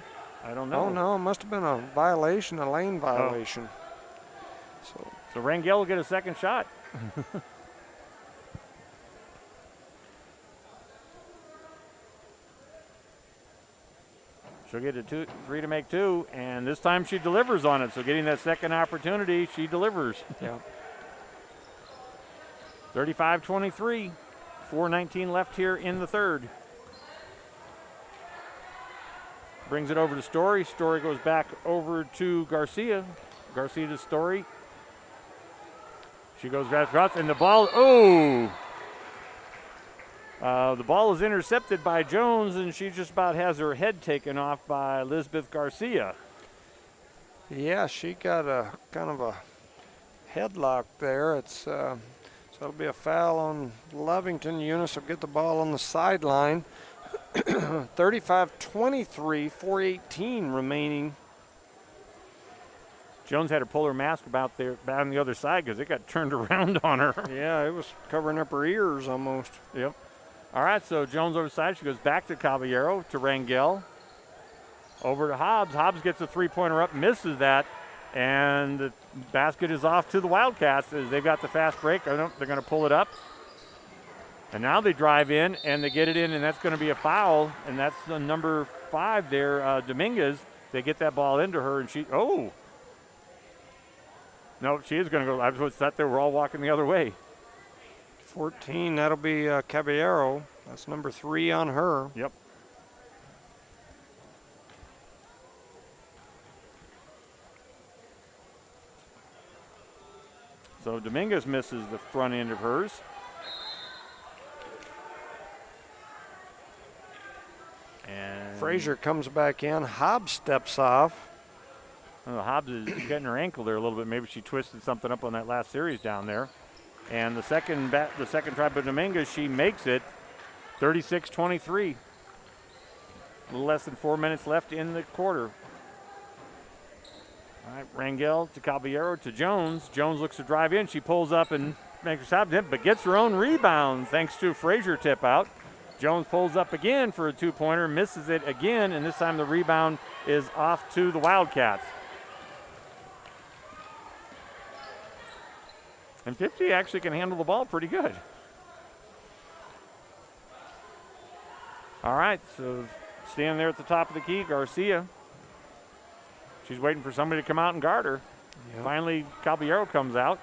I don't know. Oh, no, it must have been a violation, a lane violation. So Rangel will get a second shot. She'll get a 3 to make 2, and this time she delivers on it. So getting that second opportunity, she delivers. Yeah. 35-23, 4:19 left here in the third. Brings it over to Story. Story goes back over to Garcia. Garcia to Story. She goes back across, and the ball, the ball is intercepted by Jones, and she just about has her head taken off by Elizabeth Garcia. Yeah, she got a kind of a headlock there. So it'll be a foul on Lovington. Eunice will get the ball on the sideline. 35-23, 4:18 remaining. Jones had to pull her mask about on the other side because it got turned around on her. Yeah, it was covering up her ears almost. Yep. All right, so Jones over the side. She goes back to Caballero, to Rangel. Over to Hobbs. Hobbs gets a 3-pointer up, misses that, and the basket is off to the Wildcats as they've got the fast break. They're going to pull it up. And now they drive in, and they get it in, and that's going to be a foul, and that's the number 5 there, Dominguez. They get that ball into her, and no, she is going to go. I was thought they were all walking the other way. 14, that'll be Caballero. That's number 3 on her. Yep. So Dominguez misses the front end of hers. And Frazier comes back in. Hobbs steps off. Hobbs is getting her ankle there a little bit. Maybe she twisted something up on that last series down there. And the second try by Dominguez, she makes it 36-23. A little less than 4 minutes left in the quarter. All right, Rangel to Caballero to Jones. Jones looks to drive in. She pulls up and makes her stop, but gets her own rebound thanks to Frazier tip out. Jones pulls up again for a 2-pointer, misses it again, and this time the rebound is off to the Wildcats. And 50 actually can handle the ball pretty good. All right, so standing there at the top of the key, Garcia. She's waiting for somebody to come out and guard her. Yep. Finally, Caballero comes out.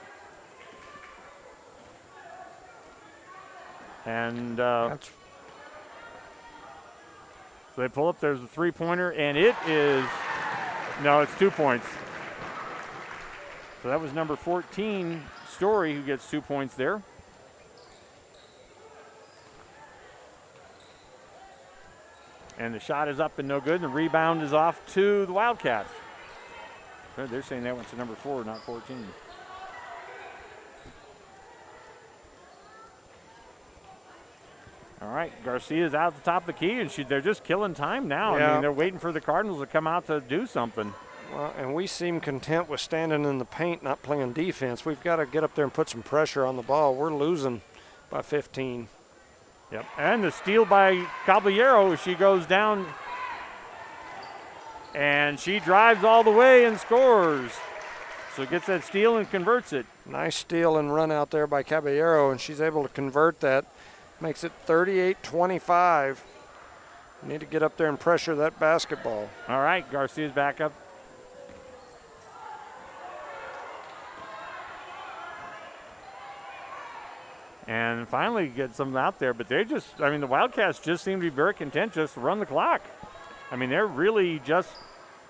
And so they pull up. There's a 3-pointer, and it's 2 points. So that was number 14, Story, who gets 2 points there. And the shot is up and no good, and the rebound is off to the Wildcats. They're saying that went to number 4, not 14. All right, Garcia's out at the top of the key, and they're just killing time now. Yeah. I mean, they're waiting for the Cardinals to come out to do something. Well, and we seem content with standing in the paint, not playing defense. We've got to get up there and put some pressure on the ball. We're losing by 15. Yep, and the steal by Caballero. She goes down, and she drives all the way and scores. So gets that steal and converts it. Nice steal and run out there by Caballero, and she's able to convert that. Makes it 38-25. Need to get up there and pressure that basketball. All right, Garcia's back up. And finally get something out there, but the Wildcats just seem to be very content just to run the clock. I mean, they're really just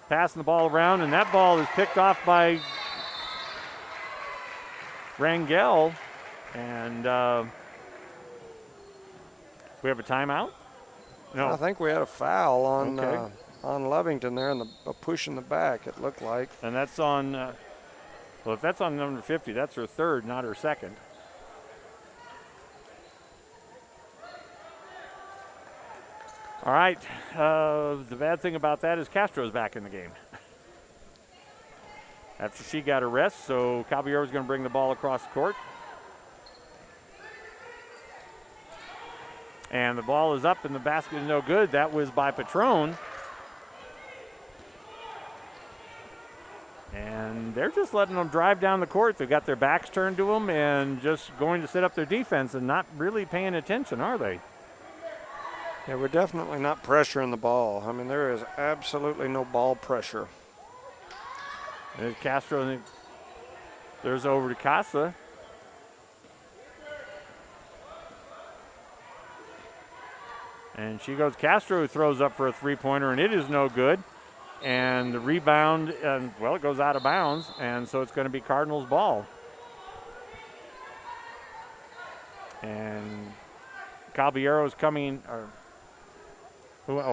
passing the ball around, and that ball is picked off by Rangel. And we have a timeout? No. I think we had a foul on Okay. on Lovington there, and a push in the back, it looked like. And that's on, well, if that's on number 50, that's her third, not her second. All right, the bad thing about that is Castro's back in the game. After she got a rest, so Caballero's going to bring the ball across the court. And the ball is up and the basket is no good. That was by Patron. And they're just letting them drive down the court. They've got their backs turned to them and just going to set up their defense and not really paying attention, are they? Yeah, we're definitely not pressuring the ball. I mean, there is absolutely no ball pressure. There's Castro. There's over to Casa. And she goes, Castro, who throws up for a three-pointer, and it is no good. And the rebound, it goes out of bounds, and so it's going to be Cardinals' ball. And Caballero's coming,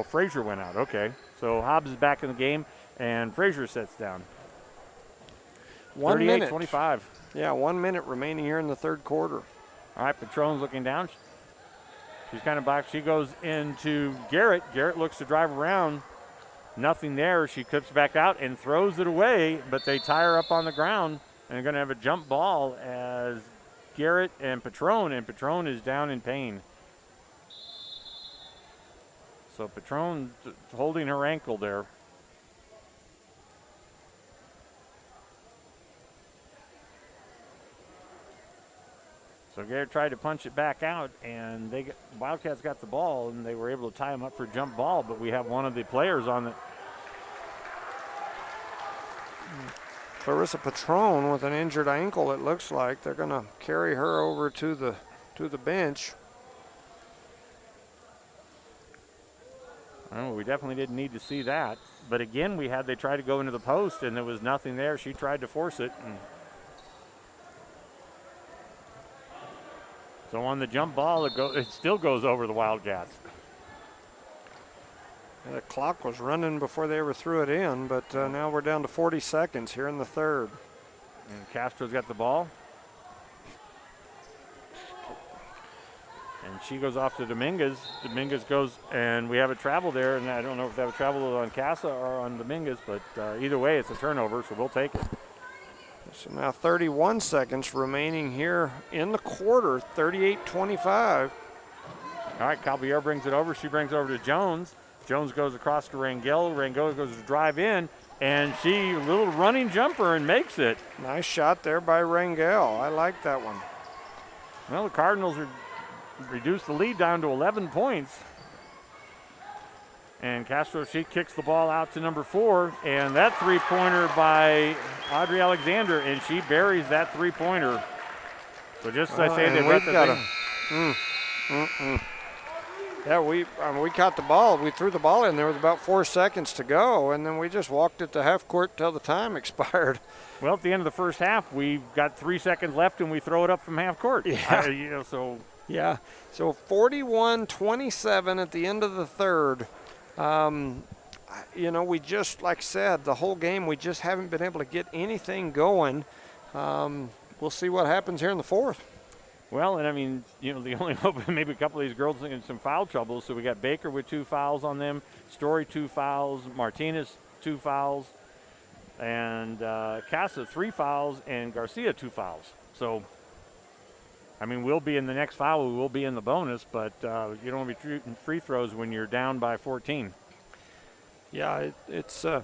Frazier went out, okay. So Hobbs is back in the game, and Frazier sits down. 1 minute. 38-25. Yeah, 1 minute remaining here in the third quarter. All right, Patron's looking down. She's kind of back. She goes into Garrett. Garrett looks to drive around. Nothing there. She clips back out and throws it away, but they tie her up on the ground, and they're going to have a jump ball as Garrett and Patron is down in pain. So Patron holding her ankle there. So Garrett tried to punch it back out, and Wildcats got the ball, and they were able to tie him up for a jump ball, but we have one of the players on it. Clarissa Patron with an injured ankle, it looks like. They're going to carry her over to the bench. Well, we definitely didn't need to see that. But again, they tried to go into the post, and there was nothing there. She tried to force it. So on the jump ball, it still goes over the Wildcats. The clock was running before they ever threw it in, but now we're down to 40 seconds here in the third. And Castro's got the ball. And she goes off to Dominguez. Dominguez goes, and we have a travel there, and I don't know if they have a travel on Casa or on Dominguez, but either way, it's a turnover, so we'll take it. So now 31 seconds remaining here in the quarter, 38-25. All right, Caballero brings it over. She brings it over to Jones. Jones goes across to Rangel. Rangel goes to drive in, and a little running jumper and makes it. Nice shot there by Rangel. I like that one. Well, the Cardinals reduced the lead down to 11 points. And Castro, she kicks the ball out to number 4, and that three-pointer by Audrey Alexander, and she buries that three-pointer. So just as I say, they've got the thing. Yeah, we caught the ball. We threw the ball in there with about 4 seconds to go, and then we just walked it to half court till the time expired. Well, at the end of the first half, we've got 3 seconds left, and we throw it up from half court. Yeah. Yeah, so 41-27 at the end of the third. We just, like I said, the whole game, we just haven't been able to get anything going. We'll see what happens here in the fourth. Well, and I mean, the only hope maybe a couple of these girls in some foul trouble. So we got Baker with 2 fouls on them, Story 2 fouls, Martinez 2 fouls, and Casa 3 fouls, and Garcia 2 fouls. So, I mean, we'll be in the next foul. We will be in the bonus, but you don't want to be shooting free throws when you're down by 14. Yeah, it's like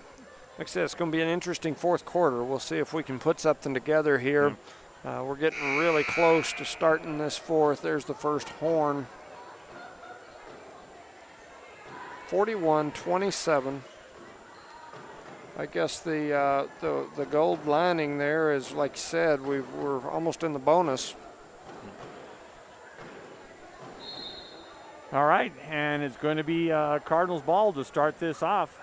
I said, it's going to be an interesting fourth quarter. We'll see if we can put something together here. We're getting really close to starting this fourth. There's the first horn. 41-27. I guess the gold lining there is, like you said, we're almost in the bonus. All right, and it's going to be Cardinals ball to start this off.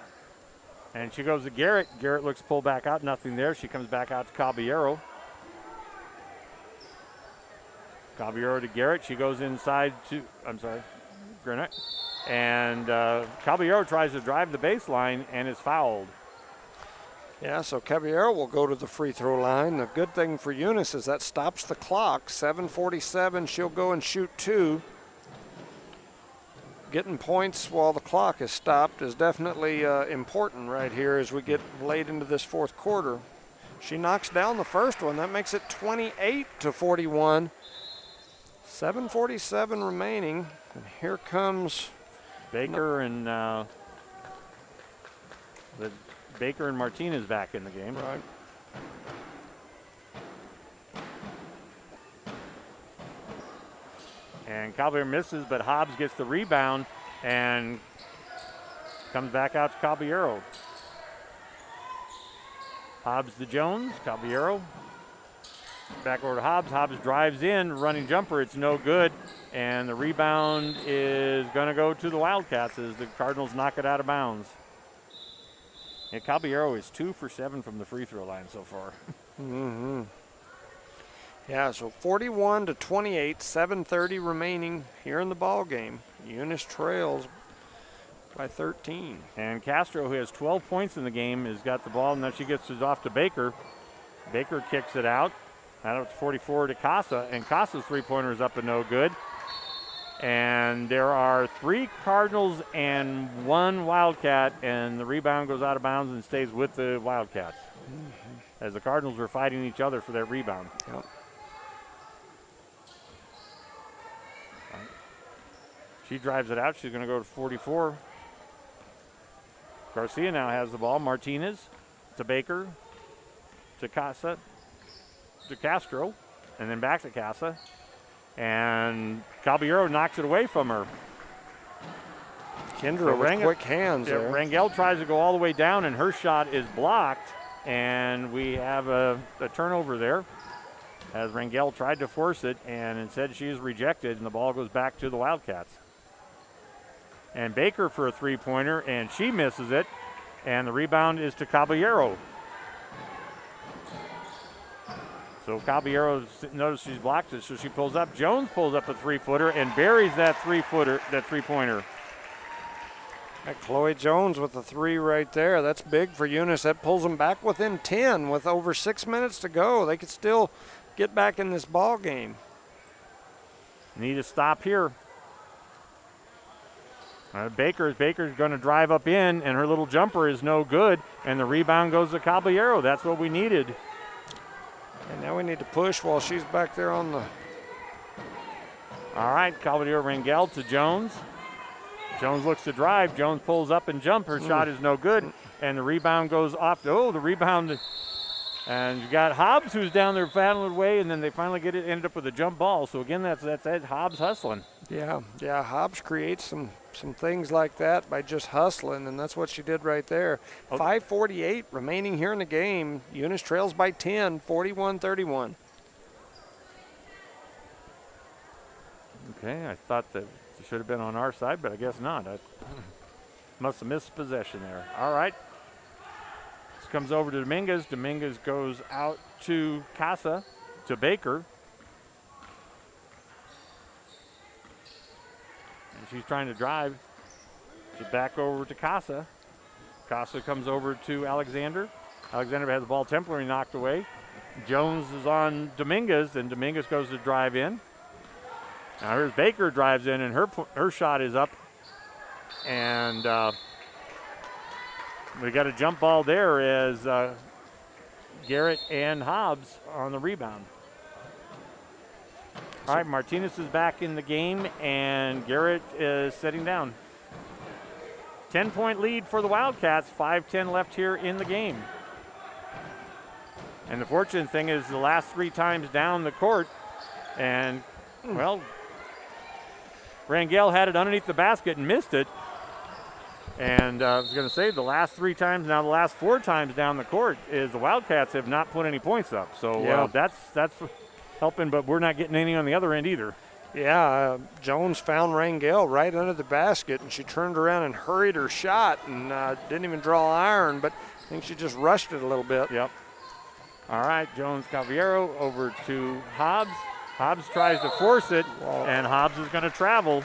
And she goes to Garrett. Garrett looks pulled back out, nothing there. She comes back out to Caballero. Caballero to Garrett. She goes inside to, Grenett. And Caballero tries to drive the baseline and is fouled. Yeah, so Caballero will go to the free throw line. The good thing for Eunice is that stops the clock. 7:47, she'll go and shoot 2. Getting points while the clock is stopped is definitely important right here as we get late into this fourth quarter. She knocks down the first one. That makes it 28-41. 7:47 remaining. And here comes Baker and Baker and Martinez back in the game. Right. And Caballero misses, but Hobbs gets the rebound and comes back out to Caballero. Hobbs to Jones, Caballero. Back over to Hobbs. Hobbs drives in, running jumper. It's no good. And the rebound is going to go to the Wildcats as the Cardinals knock it out of bounds. And Caballero is 2 for 7 from the free throw line so far. Mm-hmm. Yeah, so 41-28, 7:30 remaining here in the ball game. Eunice trails by 13. And Castro, who has 12 points in the game, has got the ball, and now she gets it off to Baker. Baker kicks it out. Out to 44 to Casa, and Casa's three-pointer is up and no good. And there are 3 Cardinals and 1 Wildcat, and the rebound goes out of bounds and stays with the Wildcats. As the Cardinals were fighting each other for that rebound. Yep. She drives it out. She's going to go to 44. Garcia now has the ball. Martinez to Baker, to Casa, to Castro, and then back to Casa. And Caballero knocks it away from her. Kendra with quick hands there. Rangel tries to go all the way down, and her shot is blocked. And we have a turnover there as Rangel tried to force it, and instead she is rejected, and the ball goes back to the Wildcats. And Baker for a three-pointer, and she misses it, and the rebound is to Caballero. So Caballero notices she's blocked it, so she pulls up. Jones pulls up a three-footer and buries that three-pointer. That Chloe Jones with the 3 right there. That's big for Eunice. That pulls them back within 10 with over 6 minutes to go. They could still get back in this ball game. Need a stop here. Baker's going to drive up in, and her little jumper is no good, and the rebound goes to Caballero. That's what we needed. And now we need to push while she's back there on the... All right, Caballero Rangel to Jones. Jones looks to drive. Jones pulls up and jump. Her shot is no good, and the rebound goes off. The rebound. And you got Hobbs, who's down there battling away, and then they finally ended up with a jump ball. So again, that's Ed Hobbs hustling. Yeah, Hobbs creates some things like that by just hustling, and that's what she did right there. 5:48 remaining here in the game. Eunice trails by 10, 41-31. Okay, I thought that it should have been on our side, but I guess not. I must have missed possession there. All right. This comes over to Dominguez. Dominguez goes out to Casa, to Baker. And she's trying to drive. She's back over to Casa. Casa comes over to Alexander. Alexander has the ball temporarily knocked away. Jones is on Dominguez, and Dominguez goes to drive in. Now here's Baker drives in, and her shot is up. And we got a jump ball there as Garrett and Hobbs on the rebound. All right, Martinez is back in the game, and Garrett is sitting down. 10-point lead for the Wildcats, 5:10 left here in the game. And the fortunate thing is the last 3 times down the court, and, well, Rangel had it underneath the basket and missed it. And I was going to say the last 3 times, now the last 4 times down the court is the Wildcats have not put any points up. So that's helping, but we're not getting any on the other end either. Yeah, Jones found Rangel right under the basket, and she turned around and hurried her shot and didn't even draw iron, but I think she just rushed it a little bit. Yep. All right, Jones-Caballero over to Hobbs. Hobbs tries to force it, and Hobbs is going to travel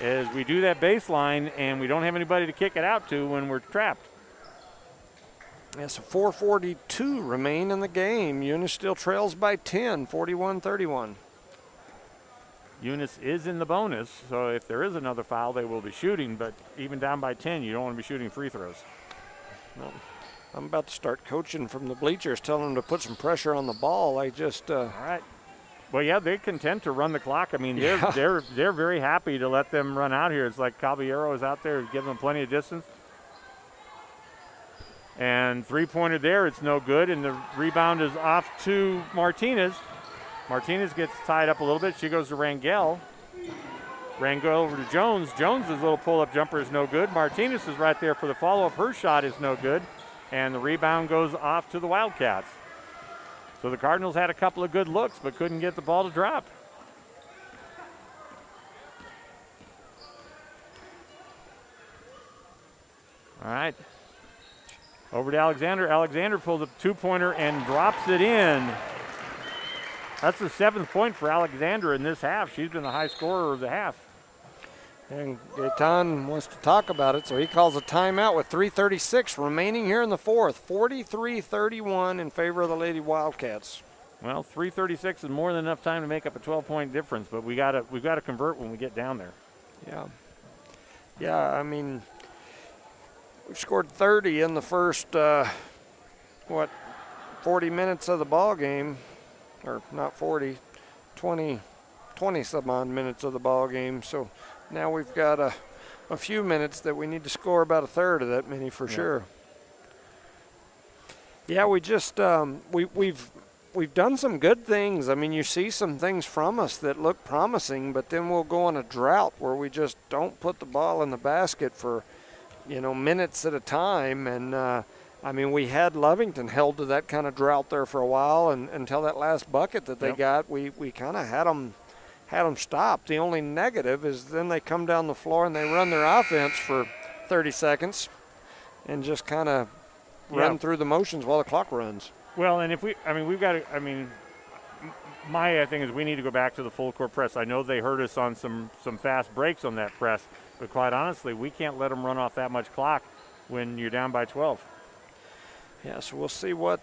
as we do that baseline, and we don't have anybody to kick it out to when we're trapped. Yeah, so 4:42 remain in the game. Eunice still trails by 10, 41-31. Eunice is in the bonus, so if there is another foul, they will be shooting, but even down by 10, you don't want to be shooting free throws. No. I'm about to start coaching from the bleachers, telling them to put some pressure on the ball. I just all right. Well, yeah, they're content to run the clock. I mean, they're very happy to let them run out here. It's like Caballero is out there giving them plenty of distance. And 3-pointer there, it's no good, and the rebound is off to Martinez. Martinez gets tied up a little bit. She goes to Rangel. Rangel over to Jones. Jones' little pull-up jumper is no good. Martinez is right there for the follow-up. Her shot is no good. And the rebound goes off to the Wildcats. So the Cardinals had a couple of good looks, but couldn't get the ball to drop. All right. Over to Alexander. Alexander pulls a 2-pointer and drops it in. That's the 7th point for Alexander in this half. She's been the high scorer of the half. And Gaetan wants to talk about it, so he calls a timeout with 3:36 remaining here in the fourth. 43-31 in favor of the Lady Wildcats. Well, 3:36 is more than enough time to make up a 12-point difference, but we've got to convert when we get down there. Yeah. Yeah, I mean, we've scored 30 in the first, 40 minutes of the ball game, or not 40, 20 some odd minutes of the ball game. So now we've got a few minutes that we need to score about a third of that many for sure. Yeah, we just we've done some good things. I mean, you see some things from us that look promising, but then we'll go on a drought where we just don't put the ball in the basket for, minutes at a time. And I mean, we had Lovington held to that kind of drought there for a while, and until that last bucket that they got, we kind of had them stopped. The only negative is then they come down the floor and they run their offense for 30 seconds and just kind of run through the motions while the clock runs. Well, and my thing is we need to go back to the full court press. I know they hurt us on some fast breaks on that press, but quite honestly, we can't let them run off that much clock when you're down by 12. Yeah, so we'll see what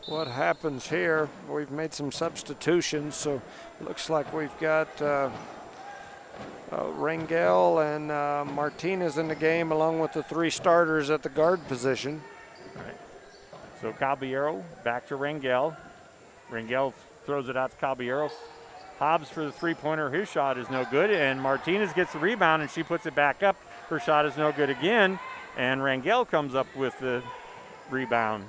happens here. We've made some substitutions, so it looks like we've got Rangel and Martinez in the game, along with the 3 starters at the guard position. All right. So Caballero back to Rangel. Rangel throws it out to Caballero. Hobbs for the 3-pointer. His shot is no good, and Martinez gets the rebound, and she puts it back up. Her shot is no good again, and Rangel comes up with the rebound.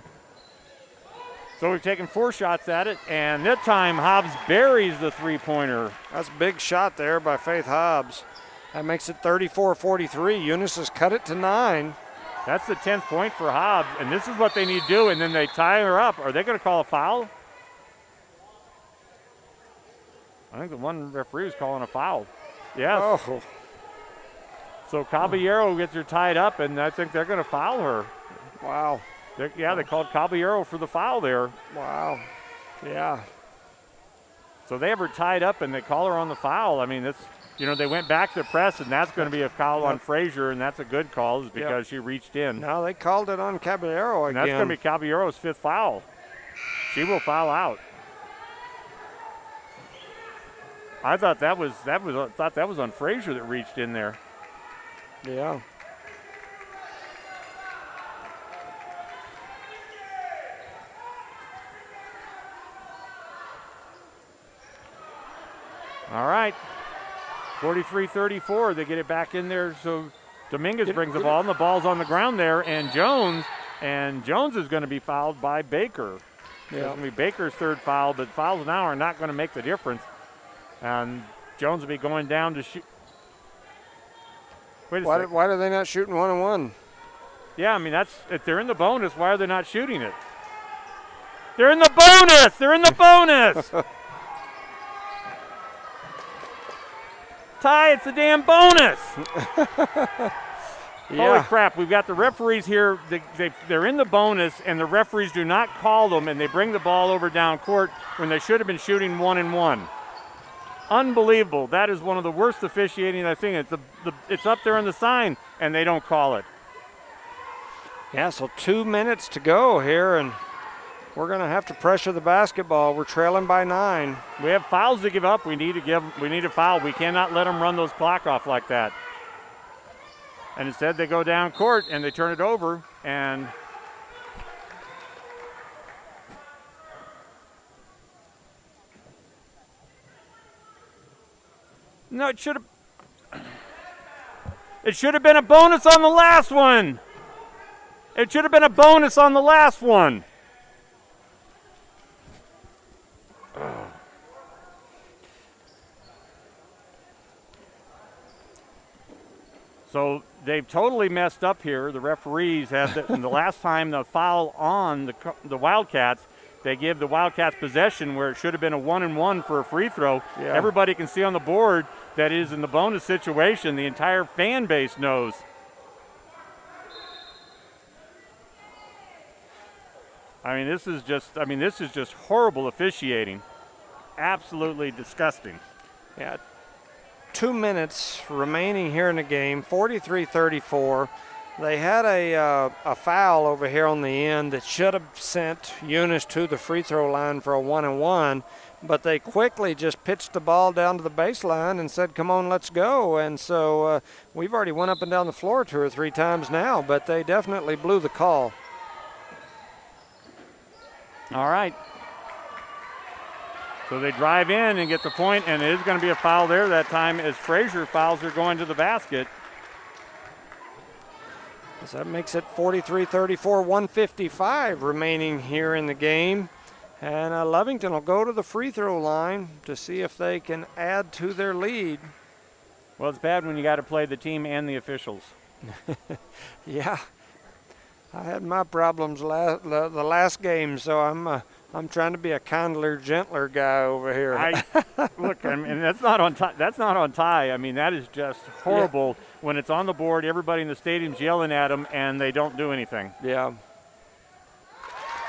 So we've taken 4 shots at it, and this time Hobbs buries the 3-pointer. That's a big shot there by Faith Hobbs. That makes it 34-43. Eunice has cut it to 9. That's the 10th point for Hobbs, and this is what they need to do, and then they tie her up. Are they going to call a foul? I think the one referee was calling a foul. Yes. Oh. So Caballero gets her tied up, and I think they're going to foul her. Wow. They called Caballero for the foul there. Wow. Yeah. So they have her tied up, and they call her on the foul. I mean, they went back to the press, and that's going to be a foul on Frazier, and that's a good call because she reached in. No, they called it on Caballero again. And that's going to be Caballero's 5th foul. She will foul out. I thought that was on Frazier that reached in there. Yeah. All right. 43-34. They get it back in there. So Dominguez brings the ball, and the ball's on the ground there. And Jones is going to be fouled by Baker. Yeah. It's going to be Baker's third foul, but fouls now are not going to make the difference. And Jones will be going down to shoot. Wait a second. Why are they not shooting 1-on-1? Yeah, I mean, if they're in the bonus, why are they not shooting it? They're in the bonus! They're in the bonus! Ty, it's a damn bonus! Holy crap, we've got the referees here. They're in the bonus, and the referees do not call them, and they bring the ball over down court when they should have been shooting 1-and-1. Unbelievable. That is one of the worst officiating I've seen. It's up there on the sign, and they don't call it. Yeah, so 2 minutes to go here, and we're going to have to pressure the basketball. We're trailing by 9. We have fouls to give up. We need a foul. We cannot let them run those clock off like that. And instead they go down court and they turn it over, and no, it should have been a bonus on the last one. It should have been a bonus on the last one. So they've totally messed up here. The referees have the last time the foul on the Wildcats, they give the Wildcats possession where it should have been a 1-and-1 for a free throw. Yeah. Everybody can see on the board that is in the bonus situation. The entire fan base knows. This is just horrible officiating. Absolutely disgusting. Yeah. 2 minutes remaining here in the game, 43-34. They had a foul over here on the end that should have sent Eunice to the free throw line for a 1-and-1, but they quickly just pitched the ball down to the baseline and said, come on, let's go. And so we've already went up and down the floor 2 or 3 times now, but they definitely blew the call. All right. So they drive in and get the point, and it is going to be a foul there that time as Frazier fouls are going to the basket. So that makes it 43-34, 1:55 remaining here in the game. And Lovington will go to the free throw line to see if they can add to their lead. Well, it's bad when you got to play the team and the officials. Yeah. I had my problems the last game, so I'm trying to be a kindler, gentler guy over here. Look, that's not on Ty. That's not on Ty. That is just horrible when it's on the board. Everybody in the stadium's yelling at them, and they don't do anything. Yeah.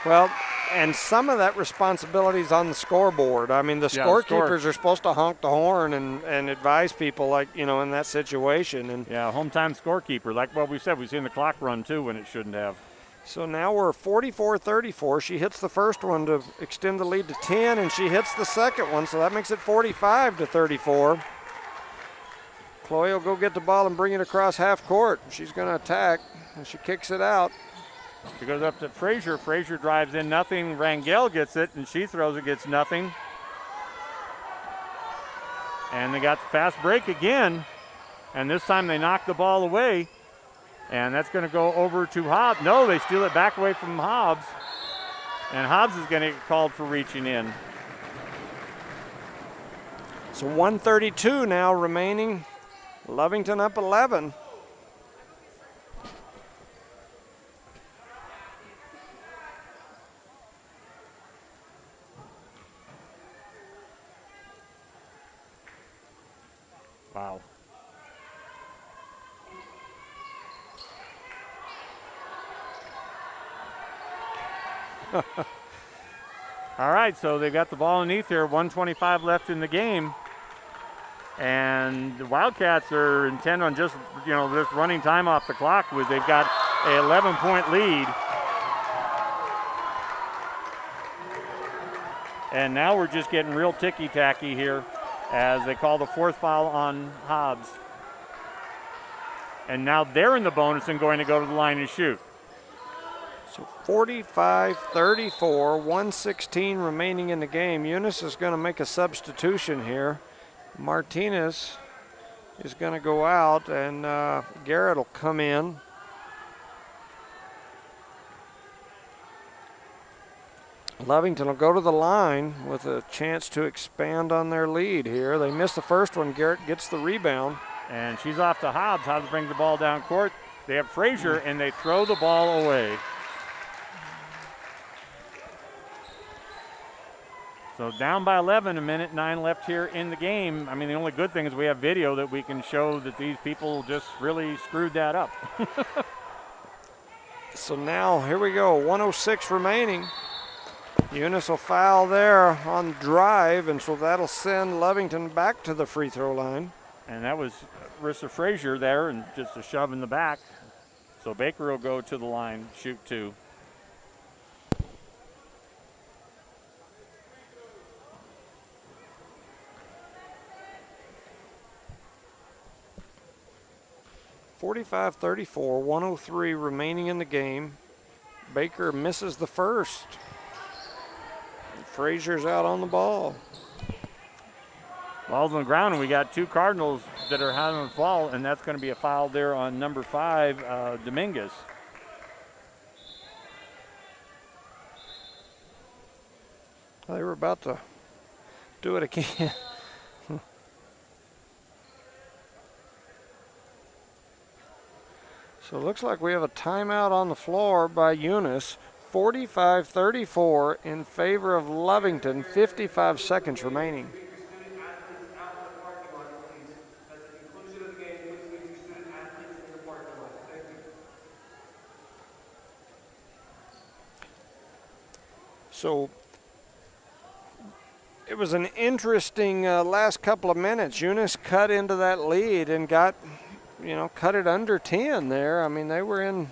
Well, and some of that responsibility is on the scoreboard. The scorekeepers are supposed to honk the horn and advise people, in that situation. And home time scorekeeper. Like what we said, we've seen the clock run too when it shouldn't have. So now we're 44-34. She hits the first one to extend the lead to 10, and she hits the second one, so that makes it 45-34. Chloe will go get the ball and bring it across half court. She's going to attack, and she kicks it out. She goes up to Frazier. Frazier drives in, nothing. Rangel gets it, and she throws it, gets nothing. And they got the fast break again, and this time they knock the ball away. And that's going to go over to Hobbs. No, they steal it back away from Hobbs. And Hobbs is going to get called for reaching in. So 1:32 now remaining. Lovington up 11. Wow. All right, so they've got the ball underneath here, 1:25 left in the game. And the Wildcats are intent on just running time off the clock. They've got an 11-point lead. And now we're just getting real ticky-tacky here as they call the 4th foul on Hobbs. And now they're in the bonus and going to go to the line and shoot. So 45-34, 1:16 remaining in the game. Eunice is going to make a substitution here. Martinez is going to go out, and Garrett will come in. Lovington will go to the line with a chance to expand on their lead here. They missed the first one. Garrett gets the rebound. And she's off to Hobbs. Hobbs brings the ball down court. They have Frazier, and they throw the ball away. So down by 11, 1:09 left here in the game. I mean, the only good thing is we have video that we can show that these people just really screwed that up. So now, here we go, 1:06 remaining. Eunice will foul there on drive, and so that'll send Lovington back to the free throw line. And that was Rissa Frazier there, and just a shove in the back. So Baker will go to the line, shoot 2. (45-34), 1:03 remaining in the game. Baker misses the first. Frazier's out on the ball. Ball's on the ground, and we got 2 Cardinals that are having a foul, and that's going to be a foul there on number 5, Dominguez. They were about to do it again. So it looks like we have a timeout on the floor by Eunice. 45-34 in favor of Lovington, 55 seconds remaining. So it was an interesting last couple of minutes. Eunice cut into that lead and got, cut it under 10 there. I mean, they were in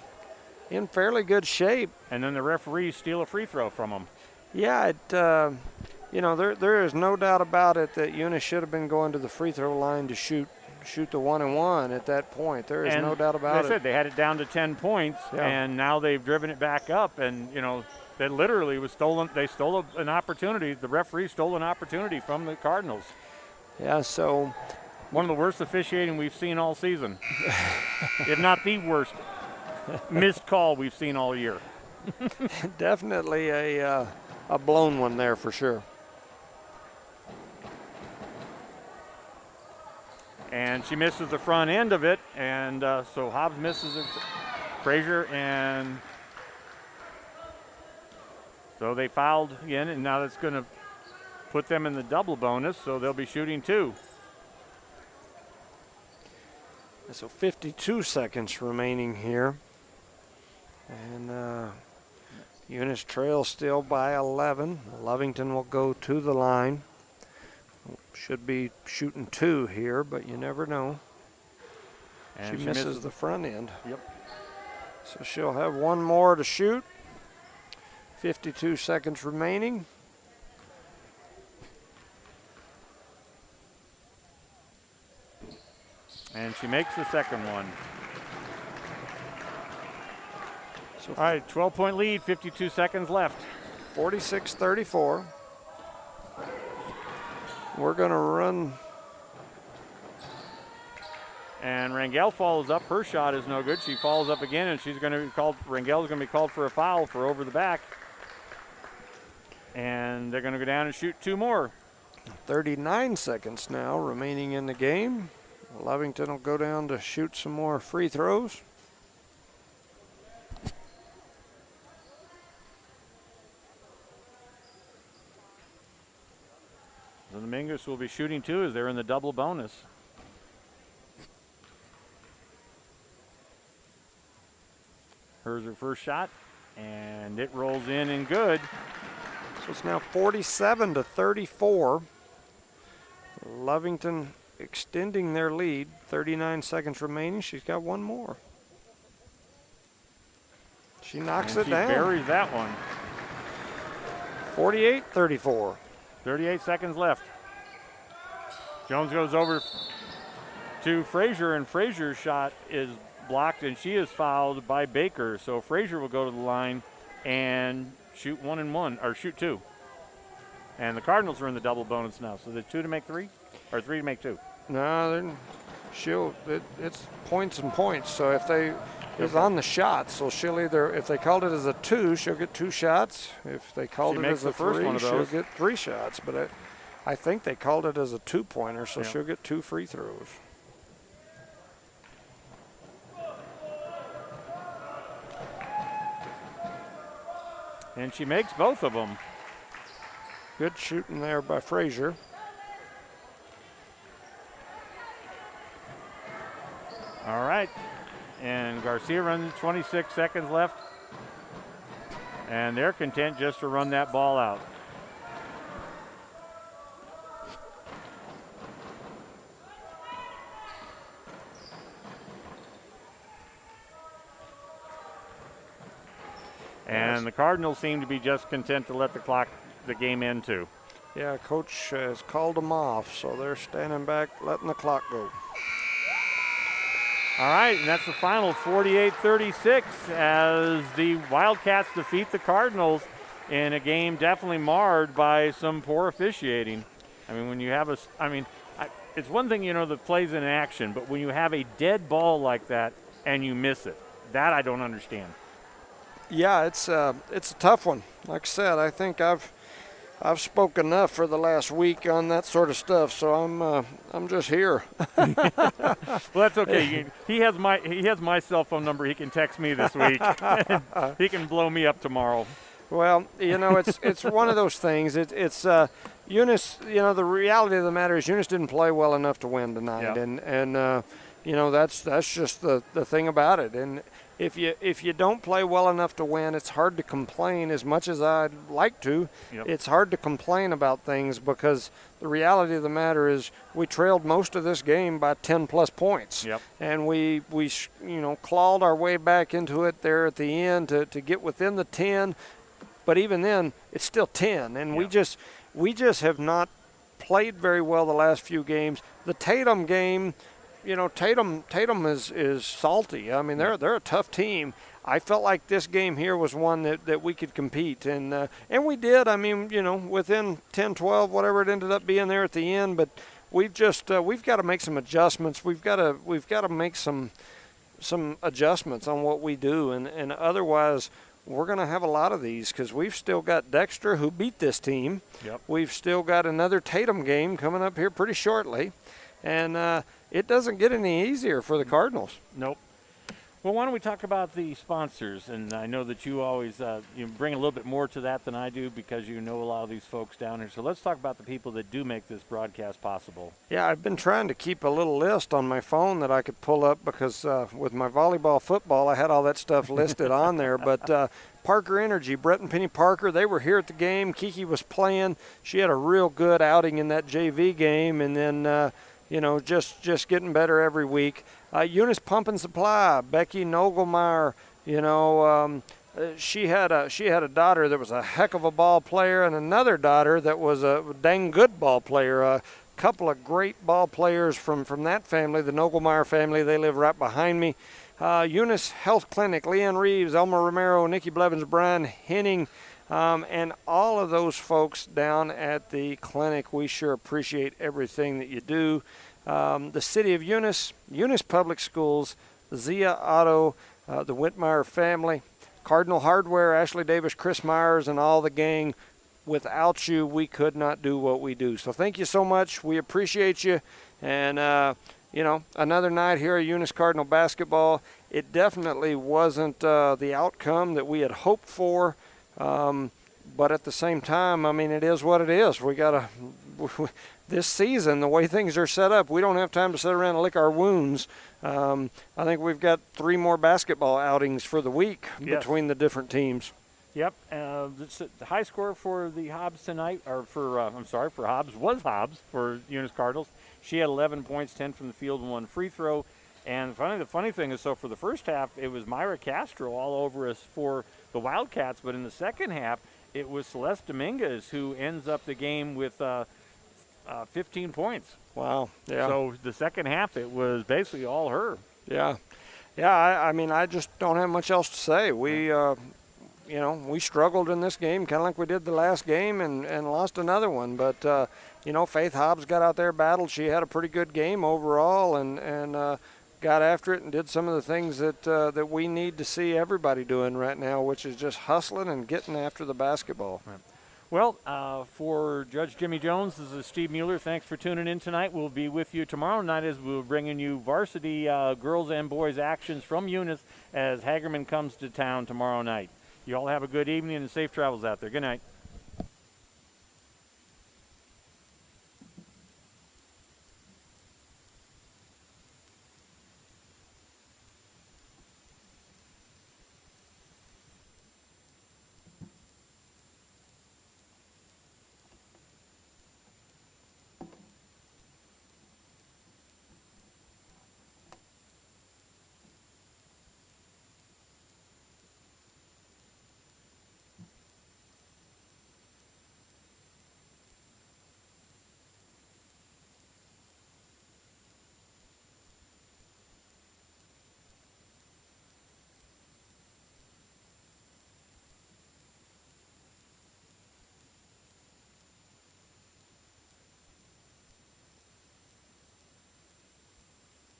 fairly good shape. And then the referees steal a free throw from them. Yeah, there is no doubt about it that Eunice should have been going to the free throw line to shoot the 1-and-1 at that point. There is no doubt about it. They said they had it down to 10 points, and now they've driven it back up. And, that literally was stolen. They stole an opportunity. The referee stole an opportunity from the Cardinals. Yeah, so. One of the worst officiating we've seen all season, if not the worst missed call we've seen all year. Definitely a blown one there for sure. And she misses the front end of it, and so Hobbs misses it. Frazier, and so they fouled again, and now that's going to put them in the double bonus, so they'll be shooting 2. So 52 seconds remaining here. And Eunice trails still by 11. Lovington will go to the line. Should be shooting 2 here, but you never know. And she misses the front end. Yep. So she'll have one more to shoot. 52 seconds remaining. And she makes the second one. So, all right, 12-point lead, 52 seconds left. 46-34. We're going to run. And Rangel falls up. Her shot is no good. She falls up again, and she's going to be called. Rangel's going to be called for a foul for over the back. And they're going to go down and shoot 2 more. 39 seconds now remaining in the game. Lovington will go down to shoot some more free throws. The Dominguez will be shooting 2 as they're in the double bonus. Here's her first shot, and it rolls in and good. So it's now 47-34. Lovington extending their lead. 39 seconds remaining. She's got one more. She knocks it down. She buries that one. 48-34. 38 seconds left. Jones goes over to Frazier, and Frazier's shot is blocked, and she is fouled by Baker. So Frazier will go to the line and shoot 1 and 1, or shoot 2. And the Cardinals are in the double bonus now. So the 2 to make 3, or 3 to make 2. No, it's points and points. So if it's on the shot, so she'll either, if they called it as a 2, she'll get 2 shots. If they called it as a 3, she'll get 3 shots. But I think they called it as a 2-pointer, so she'll get 2 free throws. And she makes both of them. Good shooting there by Frazier. All right. And Garcia runs 26 seconds left. And they're content just to run that ball out. And the Cardinals seem to be just content to let the game end too. Yeah, Coach has called them off, so they're standing back, letting the clock go. All right, and that's the final, 48-36, as the Wildcats defeat the Cardinals in a game definitely marred by some poor officiating. I mean, when you have it's one thing, the plays in action, but when you have a dead ball like that and you miss it, that I don't understand. Yeah, it's a tough one. Like I said, I think I've spoken enough for the last week on that sort of stuff, so I'm just here. Well, that's okay. He has my cell phone number. He can text me this week. He can blow me up tomorrow. Well, it's one of those things. It's Eunice. The reality of the matter is Eunice didn't play well enough to win tonight, and that's just the thing about it. And if you don't play well enough to win, it's hard to complain as much as I'd like to. Yep. It's hard to complain about things because the reality of the matter is we trailed most of this game by 10-plus points. Yep. And we clawed our way back into it there at the end to get within the 10. But even then, it's still 10. And we just have not played very well the last few games. The Tatum game, Tatum is salty. I mean, they're a tough team. I felt like this game here was one that we could compete, and we did. I mean, within 10, 12, whatever it ended up being there at the end. But we've got to make some adjustments. We've got to make some adjustments on what we do, and otherwise we're going to have a lot of these because we've still got Dexter, who beat this team. Yep. We've still got another Tatum game coming up here pretty shortly, and it doesn't get any easier for the Cardinals. Nope. Well, why don't we talk about the sponsors? And I know that you always you bring a little bit more to that than I do because you know a lot of these folks down here. So let's talk about the people that do make this broadcast possible. Yeah, I've been trying to keep a little list on my phone that I could pull up because with my volleyball, football, I had all that stuff listed on there. But Parker Energy, Brett and Penny Parker, they were here at the game. Kiki was playing. She had a real good outing in that JV game, and then just getting better every week. Eunice Pump and Supply, Becky Nogelmeyer, she had a daughter that was a heck of a ball player and another daughter that was a dang good ball player. A couple of great ball players from that family, the Nogelmeyer family. They live right behind me. Eunice Health Clinic, Leanne Reeves, Elmer Romero, Nikki Blevins, Brian Henning, and all of those folks down at the clinic. We sure appreciate everything that you do. The City of Eunice, Eunice Public Schools, Zia Auto, the Whitmire family, Cardinal Hardware, Ashley Davis, Chris Myers, and all the gang. Without you, we could not do what we do. So thank you so much. We appreciate you. And, another night here at Eunice Cardinal basketball. It definitely wasn't the outcome that we had hoped for. But at the same time, I mean, it is what it is. This season, the way things are set up, we don't have time to sit around and lick our wounds. I think we've got 3 more basketball outings for the week between the different teams. Yep. The high score for the Hobbs tonight, or for Hobbs, was Hobbs for Eunice Cardinals. She had 11 points, 10 from the field, and 1 free throw. And the funny thing is, so for the first half, it was Myra Castro all over us for the Wildcats. But in the second half, it was Celeste Dominguez who ends up the game with 15 points. Wow. Yeah. So the second half, it was basically all her. Yeah. Yeah, I mean, I just don't have much else to say. We, we struggled in this game, kind of like we did the last game, and lost another one. But, Faith Hobbs got out there, battled. She had a pretty good game overall, and got after it and did some of the things that we need to see everybody doing right now, which is just hustling and getting after the basketball. Right. Well, for Judge Jimmy Jones, this is Steve Mueller. Thanks for tuning in tonight. We'll be with you tomorrow night as we're bringing you varsity girls and boys actions from Eunice as Hagerman comes to town tomorrow night. You all have a good evening and safe travels out there. Good night.